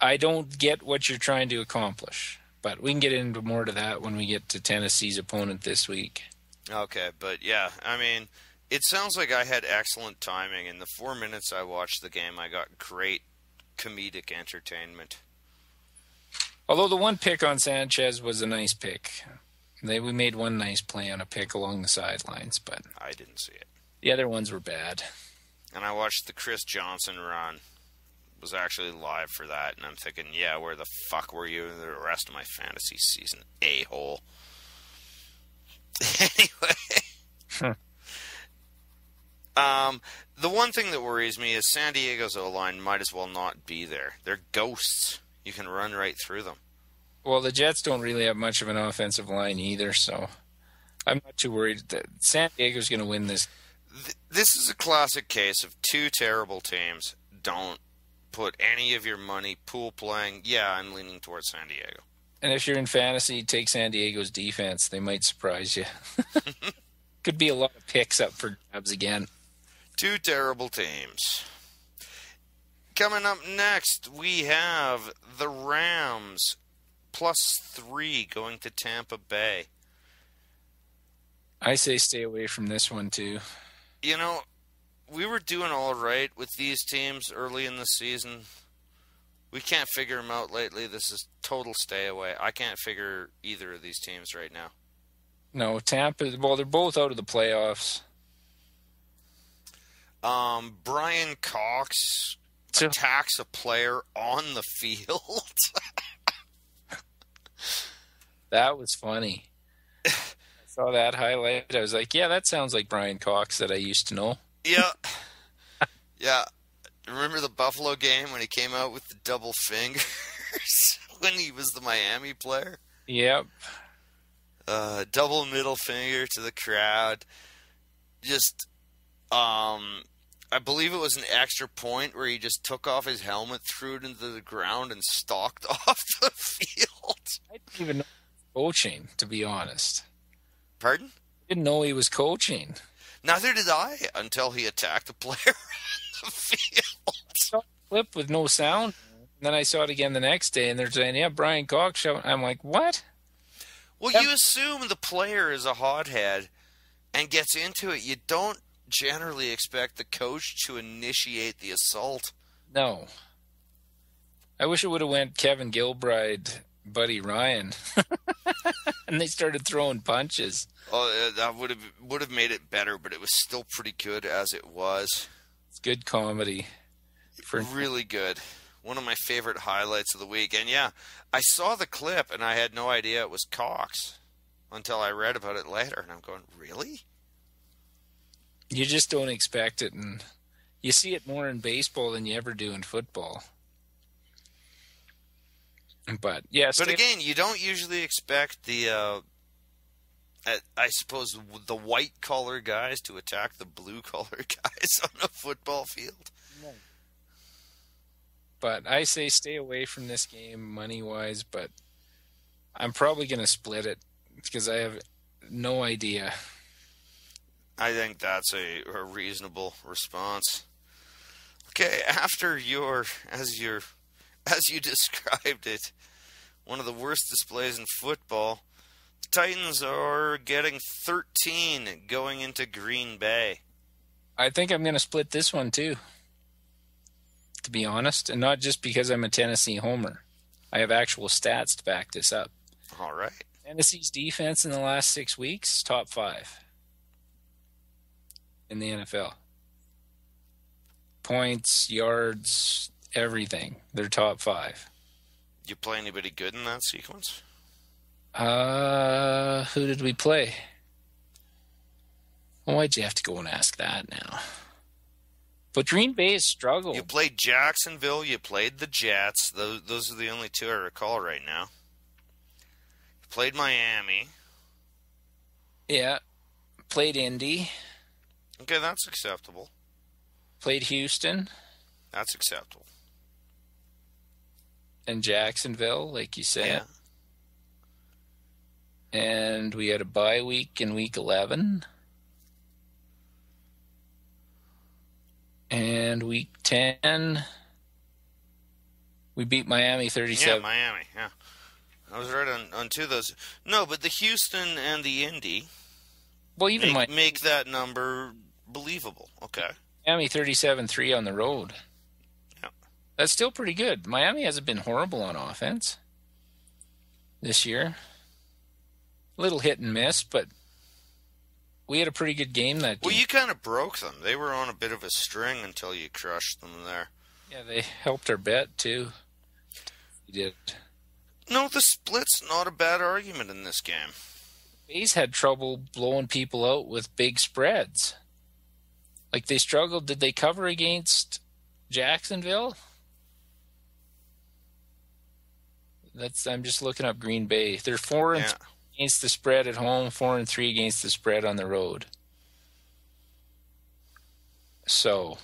I don't get what you're trying to accomplish, but we can get into more to that when we get to Tennessee's opponent this week. Okay, but yeah, I mean, it sounds like I had excellent timing. In the 4 minutes I watched the game, I got great comedic entertainment. Although the one pick on Sanchez was a nice pick. We made one nice play on a pick along the sidelines, but I didn't see it. The other ones were bad. And I watched the Chris Johnson run. Was actually live for that, and I'm thinking, yeah, where the fuck were you in the rest of my fantasy season, a-hole? Anyway. The one thing that worries me is San Diego's O-line might as well not be there. They're ghosts. You can run right through them. Well, the Jets don't really have much of an offensive line either, so I'm not too worried that San Diego's going to win this. This is a classic case of 2 terrible teams. Don't put any of your money pool playing. Yeah, I'm leaning towards San Diego. And if you're in fantasy, take San Diego's defense. They might surprise you. Could be a lot of picks up for grabs again. 2 terrible teams. Coming up next, we have the Rams +3 going to Tampa Bay. I say stay away from this one, too. You know, we were doing all right with these teams early in the season. We can't figure them out lately. This is total stay away. I can't figure either of these teams right now. No, Tampa, well, they're both out of the playoffs. Brian Cox attacks a player on the field. That was funny. I saw that highlight. I was like, yeah, that sounds like Brian Cox that I used to know. Yeah. Yeah. Remember the Buffalo game when he came out with the double fingers when he was the Miami player? Yep. Double middle finger to the crowd. just, I believe it was an extra point where he just took off his helmet, threw it into the ground, and stalked off the field. I didn't even know he was coaching, to be honest. Pardon? Didn't know he was coaching. Neither did I until he attacked the player on the field. I saw the clip with no sound. And then I saw it again the next day, and they're saying, yeah, Brian Cox shouting. I'm like, what? Well, you assume the player is a hothead and gets into it. You don't generally expect the coach to initiate the assault. No. I wish it would have went Kevin Gilbride, Buddy Ryan. And they started throwing punches. Oh, that would have made it better, but it was still pretty good as it was. It's good comedy. Really good. One of my favorite highlights of the week. And yeah, I saw the clip and I had no idea it was Cox until I read about it later. And I'm going, really? You just don't expect it. And you see it more in baseball than you ever do in football. But, yeah. But again, you don't usually expect the, I suppose, the white-collar guys to attack the blue-collar guys on a football field. No. But I say stay away from this game money-wise, but I'm probably going to split it because I have no idea. I think that's a reasonable response. Okay, after as you described it, one of the worst displays in football, the Titans are getting 13 going into Green Bay. I think I'm going to split this one too, to be honest, and not just because I'm a Tennessee homer. I have actual stats to back this up. All right. Tennessee's defense in the last 6 weeks, top 5 in the NFL. Points, yards, everything. They're top 5. You play anybody good in that sequence? Who did we play? Well, why'd you have to go and ask that now? But Green Bay has struggled. You played Jacksonville. You played the Jets. Those are the only two I recall right now. You played Miami. Yeah. Played Indy. Okay, that's acceptable. Played Houston. That's acceptable. And Jacksonville, like you said. Yeah. And we had a bye week in week 11. And week 10, we beat Miami 37. Yeah, Miami, yeah. I was right on two of those. No, but the Houston and the Indy well, even make that number believable. Okay. Miami 37-3 on the road. Yeah. That's still pretty good. Miami hasn't been horrible on offense this year. A little hit and miss, but we had a pretty good game that game. Well, you kind of broke them. They were on a bit of a string until you crushed them there. Yeah, they helped our bet, too. You did. No, the split's not a bad argument in this game. Bay's had trouble blowing people out with big spreads. Like, they struggled. Did they cover against Jacksonville? I'm just looking up Green Bay. They're 4-3 against the spread at home, 4-3 against the spread on the road. So,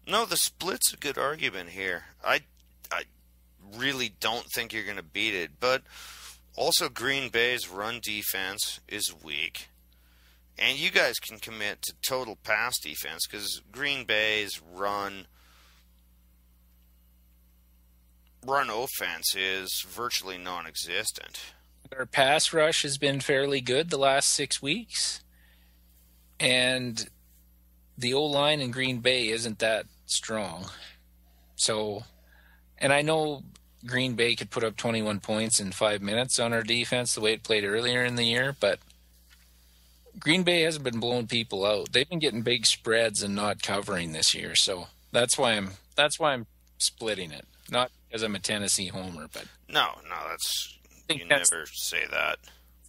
no, the split's a good argument here. I really don't think you're going to beat it, but also Green Bay's run defense is weak. And you guys can commit to total pass defense because Green Bay's run offense is virtually non-existent. Our pass rush has been fairly good the last 6 weeks. And the O-line in Green Bay isn't that strong. So, and I know Green Bay could put up 21 points in 5 minutes on our defense the way it played earlier in the year, but Green Bay hasn't been blowing people out. They've been getting big spreads and not covering this year. So that's why I'm splitting it. Not because I'm a Tennessee homer, but no, you never say that.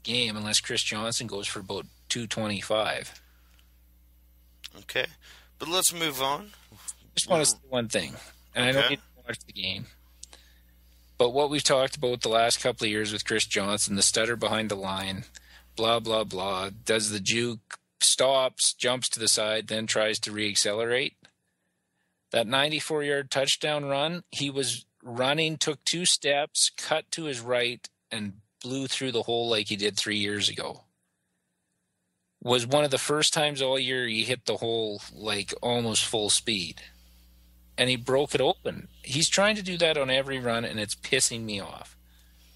Game unless Chris Johnson goes for about 225. Okay, but let's move on. Just want to say one thing, and I don't need to watch the game. But what we've talked about the last couple of years with Chris Johnson, the stutter behind the line, blah, blah, blah, does the juke stops, jumps to the side, then tries to reaccelerate. That 94-yard touchdown run, he was running, took 2 steps, cut to his right, and blew through the hole like he did 3 years ago. Was one of the first times all year he hit the hole like almost full speed. And he broke it open. He's trying to do that on every run, and it's pissing me off.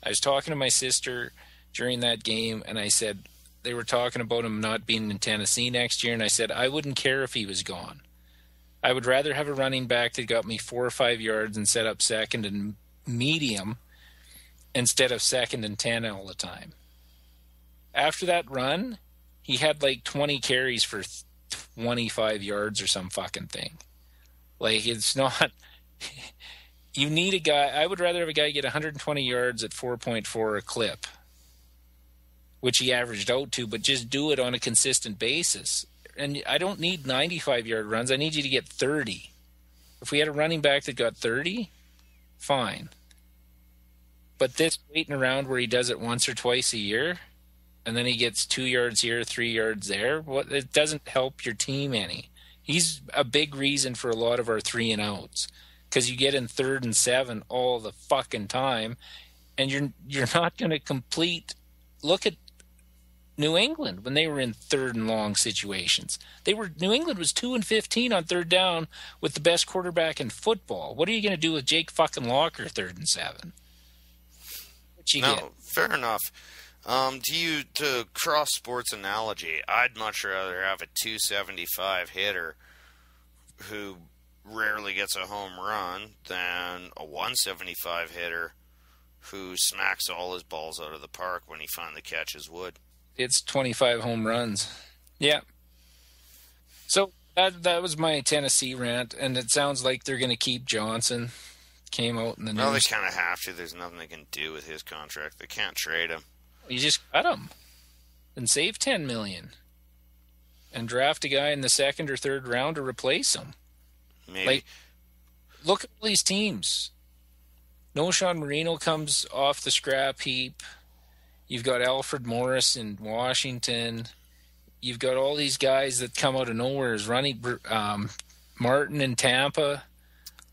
I was talking to my sister during that game, and I said, they were talking about him not being in Tennessee next year, and I said, I wouldn't care if he was gone. I would rather have a running back that got me 4 or 5 yards and set up second and medium instead of second and 10 all the time. After that run, he had like 20 carries for 25 yards or some fucking thing. Like, it's not... You need a guy... I would rather have a guy get 120 yards at 4.4 a clip, which he averaged out to, but just do it on a consistent basis. And I don't need 95-yard runs. I need you to get 30. If we had a running back that got 30, fine. But this waiting around where he does it once or twice a year, and then he gets 2 yards here, 3 yards there, it doesn't help your team any. He's a big reason for a lot of our 3 and outs, because you get in 3rd and 7 all the fucking time, and you're not going to complete. Look at New England when they were in 3rd and long situations. New England was 2-15 on 3rd down with the best quarterback in football. What are you going to do with Jake fucking Locker 3rd and 7? Fair enough. To cross sports analogy, I'd much rather have a 275 hitter who rarely gets a home run than a 175 hitter who smacks all his balls out of the park when he finally catches wood. It's 25 home runs. Yeah. So that was my Tennessee rant, and it sounds like they're going to keep Johnson. Came out in the news. Well, they kind of have to. There's nothing they can do with his contract. They can't trade him. You just cut him and save $10 million and draft a guy in the 2nd or 3rd round to replace him. Maybe. Like, look at all these teams. No Sean Marino comes off the scrap heap. You've got Alfred Morris in Washington. You've got all these guys that come out of nowhere as running Martin in Tampa.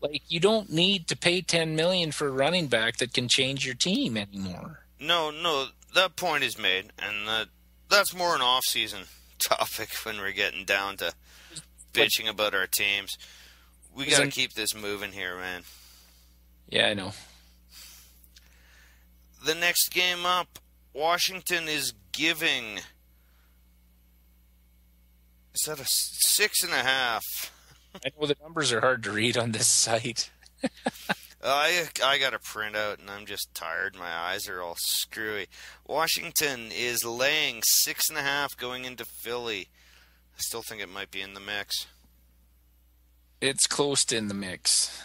Like, you don't need to pay $10 million for a running back that can change your team anymore. No, that point is made, and that's more an off-season topic when we're getting down to bitching about our teams. We got to keep this moving here, man. Yeah, I know. The next game up, Washington is giving... Is that a 6.5? I know the numbers are hard to read on this site. I got a printout, and I'm just tired. My eyes are all screwy. Washington is laying 6.5 going into Philly. I still think it might be in the mix. It's close to in the mix.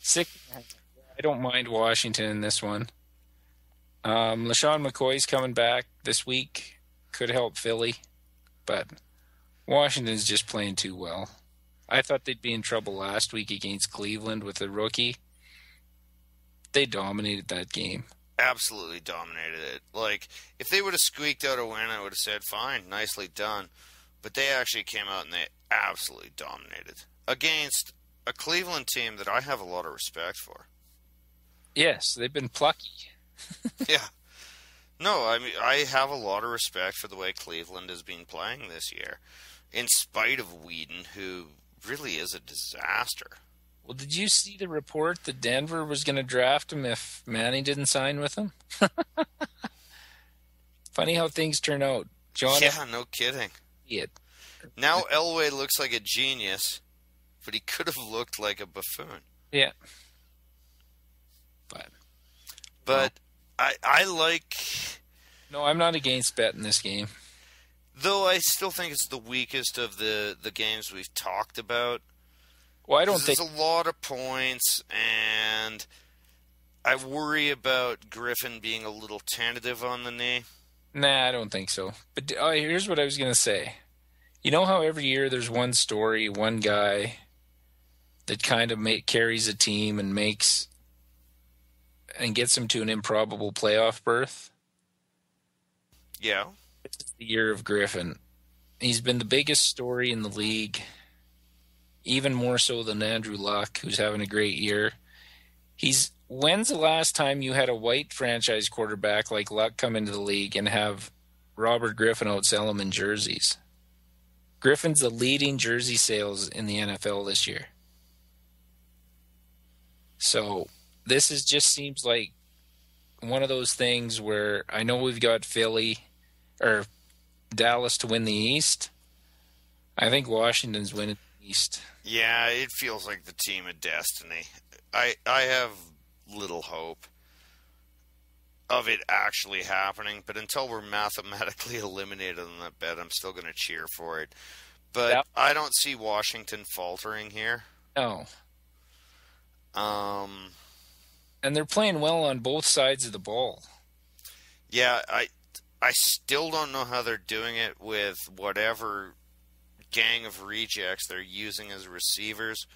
6.5. I don't mind Washington in this one. LaShawn McCoy's coming back this week. Could help Philly. But Washington's just playing too well. I thought they'd be in trouble last week against Cleveland with a rookie. They dominated that game. Absolutely dominated it. Like, if they would have squeaked out a win, I would have said, fine, nicely done. But they actually came out and they absolutely dominated against a Cleveland team that I have a lot of respect for. Yes, they've been plucky. Yeah. No, I mean, I have a lot of respect for the way Cleveland has been playing this year, in spite of Whedon, who really is a disaster. Well, did you see the report that Denver was going to draft him if Manning didn't sign with him? Funny how things turn out. Yeah, no kidding. Now Elway looks like a genius, but he could have looked like a buffoon. Yeah. But I like... No, I'm not against betting this game. Though I still think it's the weakest of the games we've talked about. Well, I don't think... There's a lot of points, and I worry about Griffin being a little tentative on the knee. Nah, I don't think so. But here's what I was going to say. You know how every year there's one story, one guy that kind of carries a team and gets them to an improbable playoff berth? Yeah. It's the year of Griffin. He's been the biggest story in the league, even more so than Andrew Luck, who's having a great year. When's the last time you had a white franchise quarterback like Luck come into the league and have Robert Griffin outsell him in jerseys? Griffin's the leading jersey sales in the NFL this year. So this just seems like one of those things where I know we've got Dallas to win the East. I think Washington's winning the East. Yeah, it feels like the team of destiny. I have little hope of it actually happening, but until we're mathematically eliminated on that bet, I'm still going to cheer for it. But Yep. I don't see Washington faltering here. No. And they're playing well on both sides of the ball. Yeah, I still don't know how they're doing it with whatever gang of rejects they're using as receivers,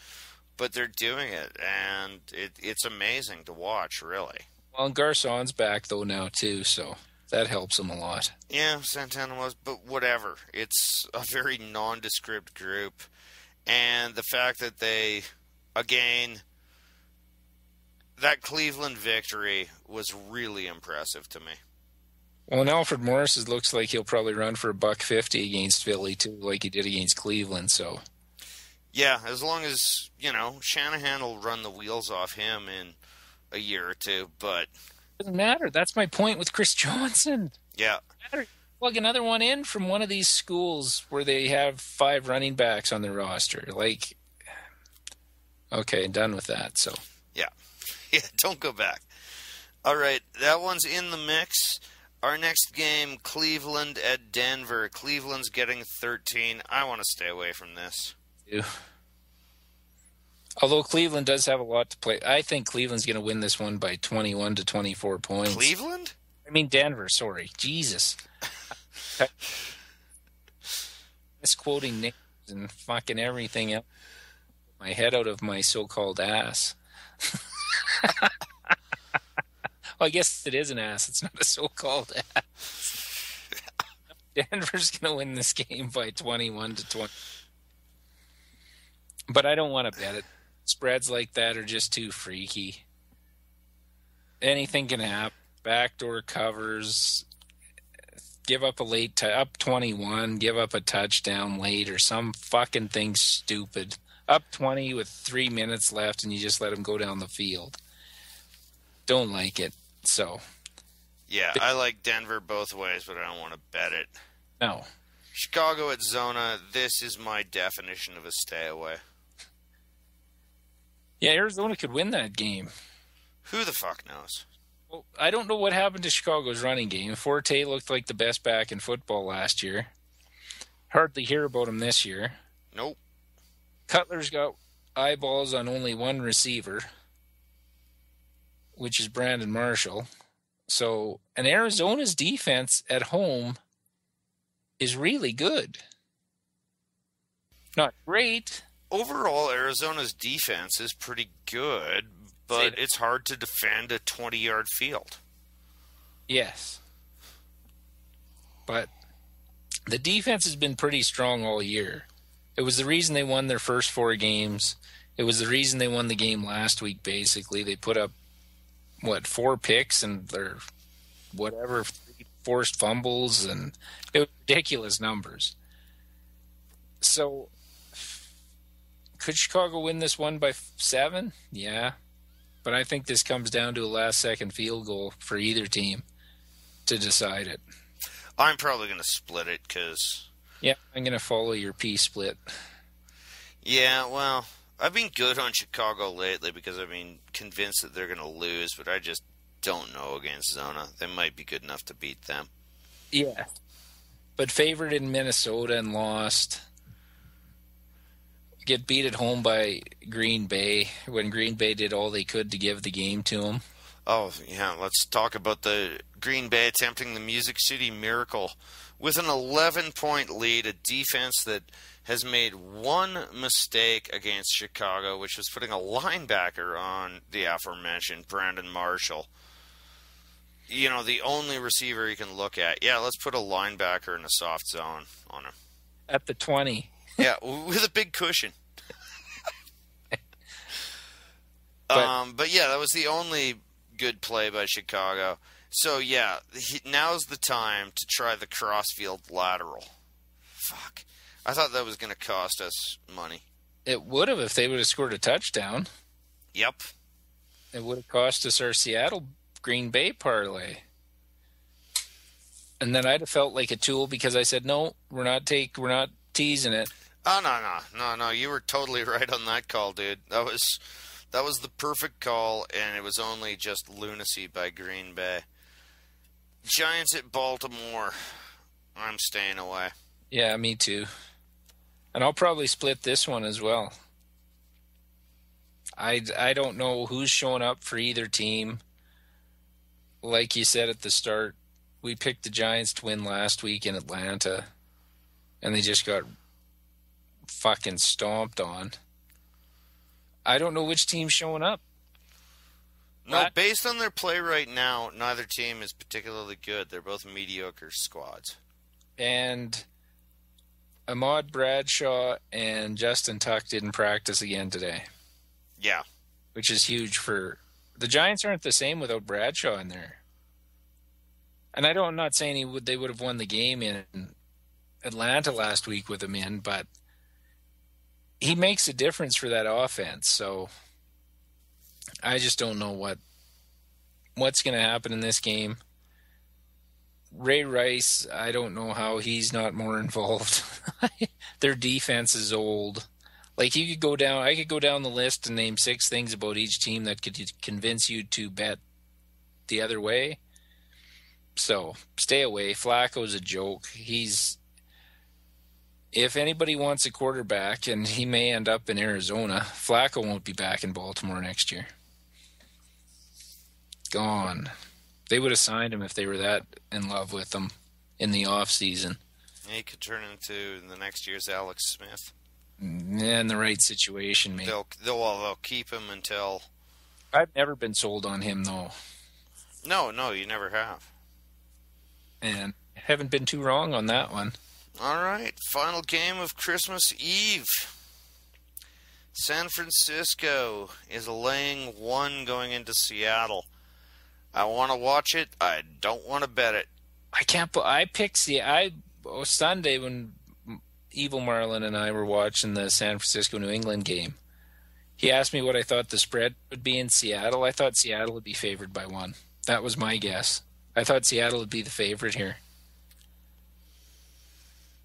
but they're doing it, and it's amazing to watch, really. Well, Garcon's back, though, now, too, so that helps them a lot. Yeah, Santana was, but whatever. It's a very nondescript group, and the fact that they, again, that Cleveland victory was really impressive to me. Well, and Alfred Morris looks like he'll probably run for $150 against Philly, too, like he did against Cleveland, so... Yeah, as long as, Shanahan will run the wheels off him in a year or two, but... Doesn't matter. That's my point with Chris Johnson. Yeah. Plug another one in from one of these schools where they have 5 running backs on their roster. Okay, done with that, so... Yeah. Yeah, don't go back. All right, that one's in the mix. Our next game, Cleveland at Denver. Cleveland's getting 13. I want to stay away from this. Although Cleveland does have a lot to play. I think Cleveland's going to win this one by 21 to 24 points. Cleveland? I mean Denver, sorry. Jesus. Misquoting names and fucking everything else. My head out of my so-called ass. Well, I guess it is an ass. It's not a so-called ass. Denver's going to win this game by 21 to 20. But I don't want to bet it. Spreads like that are just too freaky. Anything can happen. Backdoor covers. Give up a late up 21. Give up a touchdown late or some fucking thing stupid. Up 20 with 3 minutes left and you just let them go down the field. Don't like it. So. Yeah, I like Denver both ways, but I don't want to bet it. No. Chicago at Zona. This is my definition of a stay away. Yeah, Arizona could win that game. Who the fuck knows? Well, I don't know what happened to Chicago's running game. Forte looked like the best back in football last year. Hardly hear about him this year. Nope. Cutler's got eyeballs on only one receiver, which is Brandon Marshall. So, and Arizona's defense at home is really good. Not great. Overall, Arizona's defense is pretty good, but it's hard to defend a 20-yard field. Yes. But the defense has been pretty strong all year. It was the reason they won their first 4 games. It was the reason they won the game last week, basically. They put up, 4 picks and their 3 forced fumbles, and it was ridiculous numbers. So, could Chicago win this one by 7? Yeah. But I think this comes down to a last-second field goal for either team to decide it. I'm probably going to split it because... Yeah, I'm going to follow your P split. Yeah, well, I've been good on Chicago lately because I've been convinced that they're going to lose, but I just don't know against Zona. They might be good enough to beat them. Yeah. But favored in Minnesota and lost. Get beat at home by Green Bay when Green Bay did all they could to give the game to them. Oh, yeah, let's talk about the Green Bay attempting the Music City Miracle. With an 11-point lead, a defense that has made one mistake against Chicago, which was putting a linebacker on the aforementioned Brandon Marshall. The only receiver you can look at. Yeah, let's put a linebacker in a soft zone on him. At the 20. Yeah, with a big cushion. But yeah, that was the only good play by Chicago. So yeah, now's the time to try the crossfield lateral. Fuck. I thought that was going to cost us money. It would have if they would have scored a touchdown. Yep. It would have cost us our Seattle Green Bay parlay. And then I'd have felt like a tool because I said, no, we're not teasing it. Oh, no. You were totally right on that call, dude. That was the perfect call, and it was only just lunacy by Green Bay. Giants at Baltimore. I'm staying away. Yeah, me too. And I'll probably split this one as well. I don't know who's showing up for either team. Like you said at the start, we picked the Giants to win last week in Atlanta, and they just got fucking stomped on. I don't know which team's showing up. No, based on their play right now, neither team is particularly good. They're both mediocre squads. And Ahmad Bradshaw and Justin Tuck didn't practice again today. Yeah. Which is huge for... The Giants aren't the same without Bradshaw in there. And I'm not saying they would have won the game in Atlanta last week with him in, but he makes a difference for that offense. So I just don't know what's going to happen in this game. Ray Rice, I don't know how he's not more involved. Their defense is old. Like I could go down the list and name 6 things about each team that could convince you to bet the other way. So stay away. Flacco's a joke. If anybody wants a quarterback, and he may end up in Arizona, Flacco won't be back in Baltimore next year. Gone. They would have signed him if they were that in love with him in the off season. He could turn into the next year's Alex Smith. In the right situation, maybe. They'll keep him until... I've never been sold on him, though. No, you never have. And haven't been too wrong on that one. All right, final game of Christmas Eve. San Francisco is laying 1 going into Seattle. I want to watch it. I don't want to bet it. I picked Sunday when Evil Marlon and I were watching the San Francisco-New England game. He asked me what I thought the spread would be in Seattle. I thought Seattle would be favored by 1. That was my guess. I thought Seattle would be the favorite here.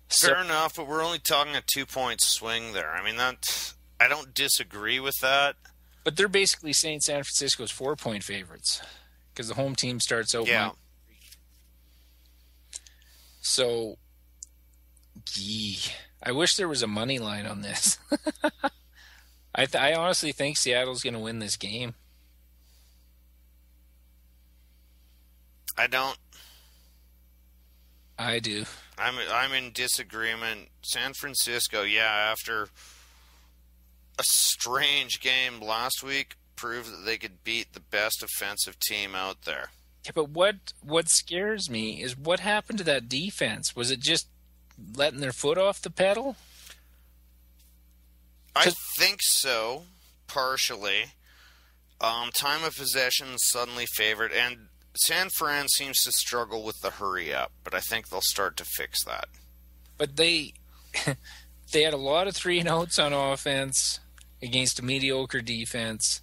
Fair enough, but we're only talking a 2-point swing there. I mean, I don't disagree with that. But they're basically saying San Francisco's 4-point favorites because the home team starts out. Yeah. So, I wish there was a money line on this. I honestly think Seattle's going to win this game. I don't. I do. I'm in disagreement. San Francisco, after a strange game last week, proved that they could beat the best offensive team out there. Yeah, but what scares me is what happened to that defense. Was it just letting their foot off the pedal? I think so, partially. Time of possession suddenly favored, and San Fran seems to struggle with the hurry up, but I think they'll start to fix that. But they had a lot of 3-and-outs on offense against a mediocre defense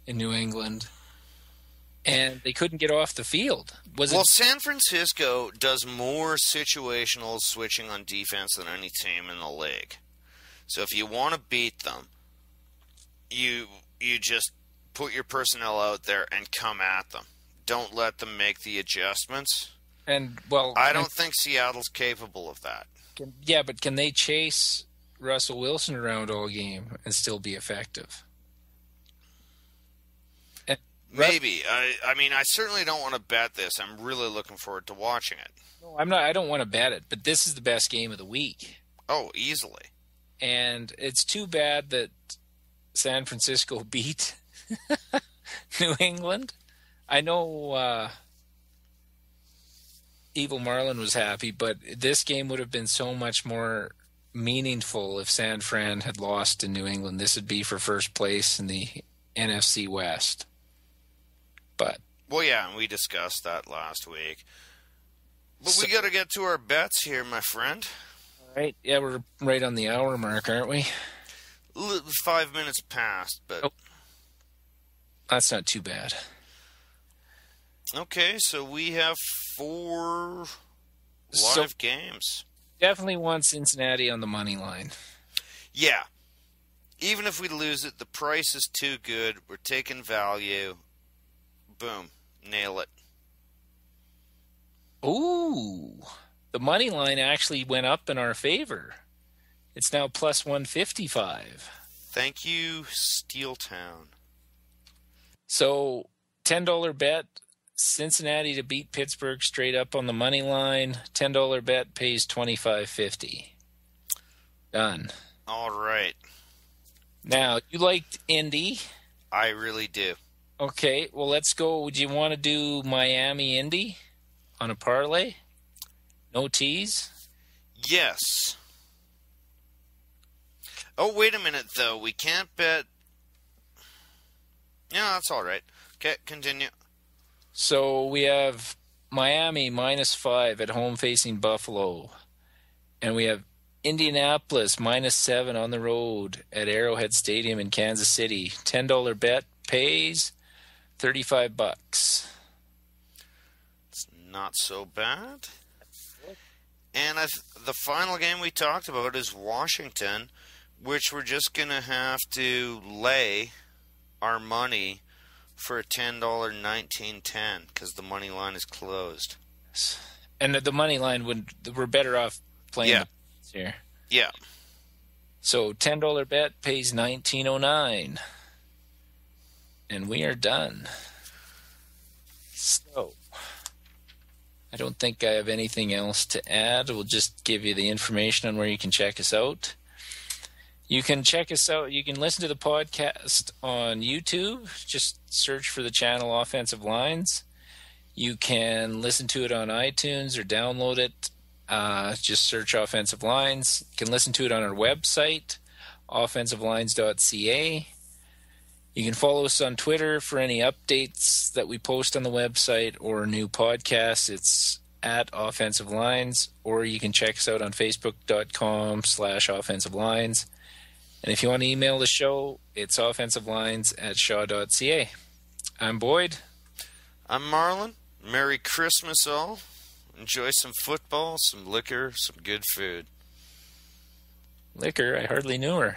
in New England, and they couldn't get off the field. San Francisco does more situational switching on defense than any team in the league. So if you want to beat them, you just put your personnel out there and come at them. Don't let them make the adjustments. I don't think Seattle's capable of that. But can they chase Russell Wilson around all game and still be effective? Maybe. I mean, I certainly don't want to bet this. I'm really looking forward to watching it. No, I'm not. I don't want to bet it, but this is the best game of the week. Oh, easily. And it's too bad that San Francisco beat New England. I know Evil Marlon was happy, but this game would have been so much more meaningful if San Fran had lost to New England. This would be for first place in the NFC West. But well, yeah, we discussed that last week. But we got to get to our bets here, my friend. All right. Yeah, we're right on the hour mark, aren't we? 5 minutes past, but... That's not too bad. Okay, so we have 4 live games. Definitely want Cincinnati on the money line. Yeah. Even if we lose it, the price is too good. We're taking value. Boom. Nail it. Ooh. The money line actually went up in our favor. It's now plus 155. Thank you, Steeltown. So, $10 bet, Cincinnati to beat Pittsburgh straight up on the money line. $10 bet pays $25.50. Done. All right. Now, you liked Indy? I really do. Okay, well, let's go. Would you want to do Miami Indy on a parlay? No tees? Yes. Oh, wait a minute, though. We can't bet... Yeah, that's all right. Okay, continue. So we have Miami -5 at home facing Buffalo. And we have Indianapolis -7 on the road at Arrowhead Stadium in Kansas City. $10 bet pays $35. It's not so bad. And the final game we talked about is Washington, which we're just going to have to lay our money for a $10 19.10 because the money line is closed. And the money line we're better off playing here. Yeah. So $10 bet pays $19.09. And we are done. So I don't think I have anything else to add. We'll just give you the information on where you can check us out. You can check us out. You can listen to the podcast on YouTube. Just search for the channel Offensive Lines. You can listen to it on iTunes or download it. Just search Offensive Lines. You can listen to it on our website, offensivelines.ca. You can follow us on Twitter for any updates that we post on the website or new podcasts. It's at Offensive Lines, or you can check us out on facebook.com/Offensive Lines. And if you want to email the show, it's offensivelines@shaw.ca. I'm Boyd. I'm Marlon. Merry Christmas, all. Enjoy some football, some liquor, some good food. Liquor? I hardly knew her.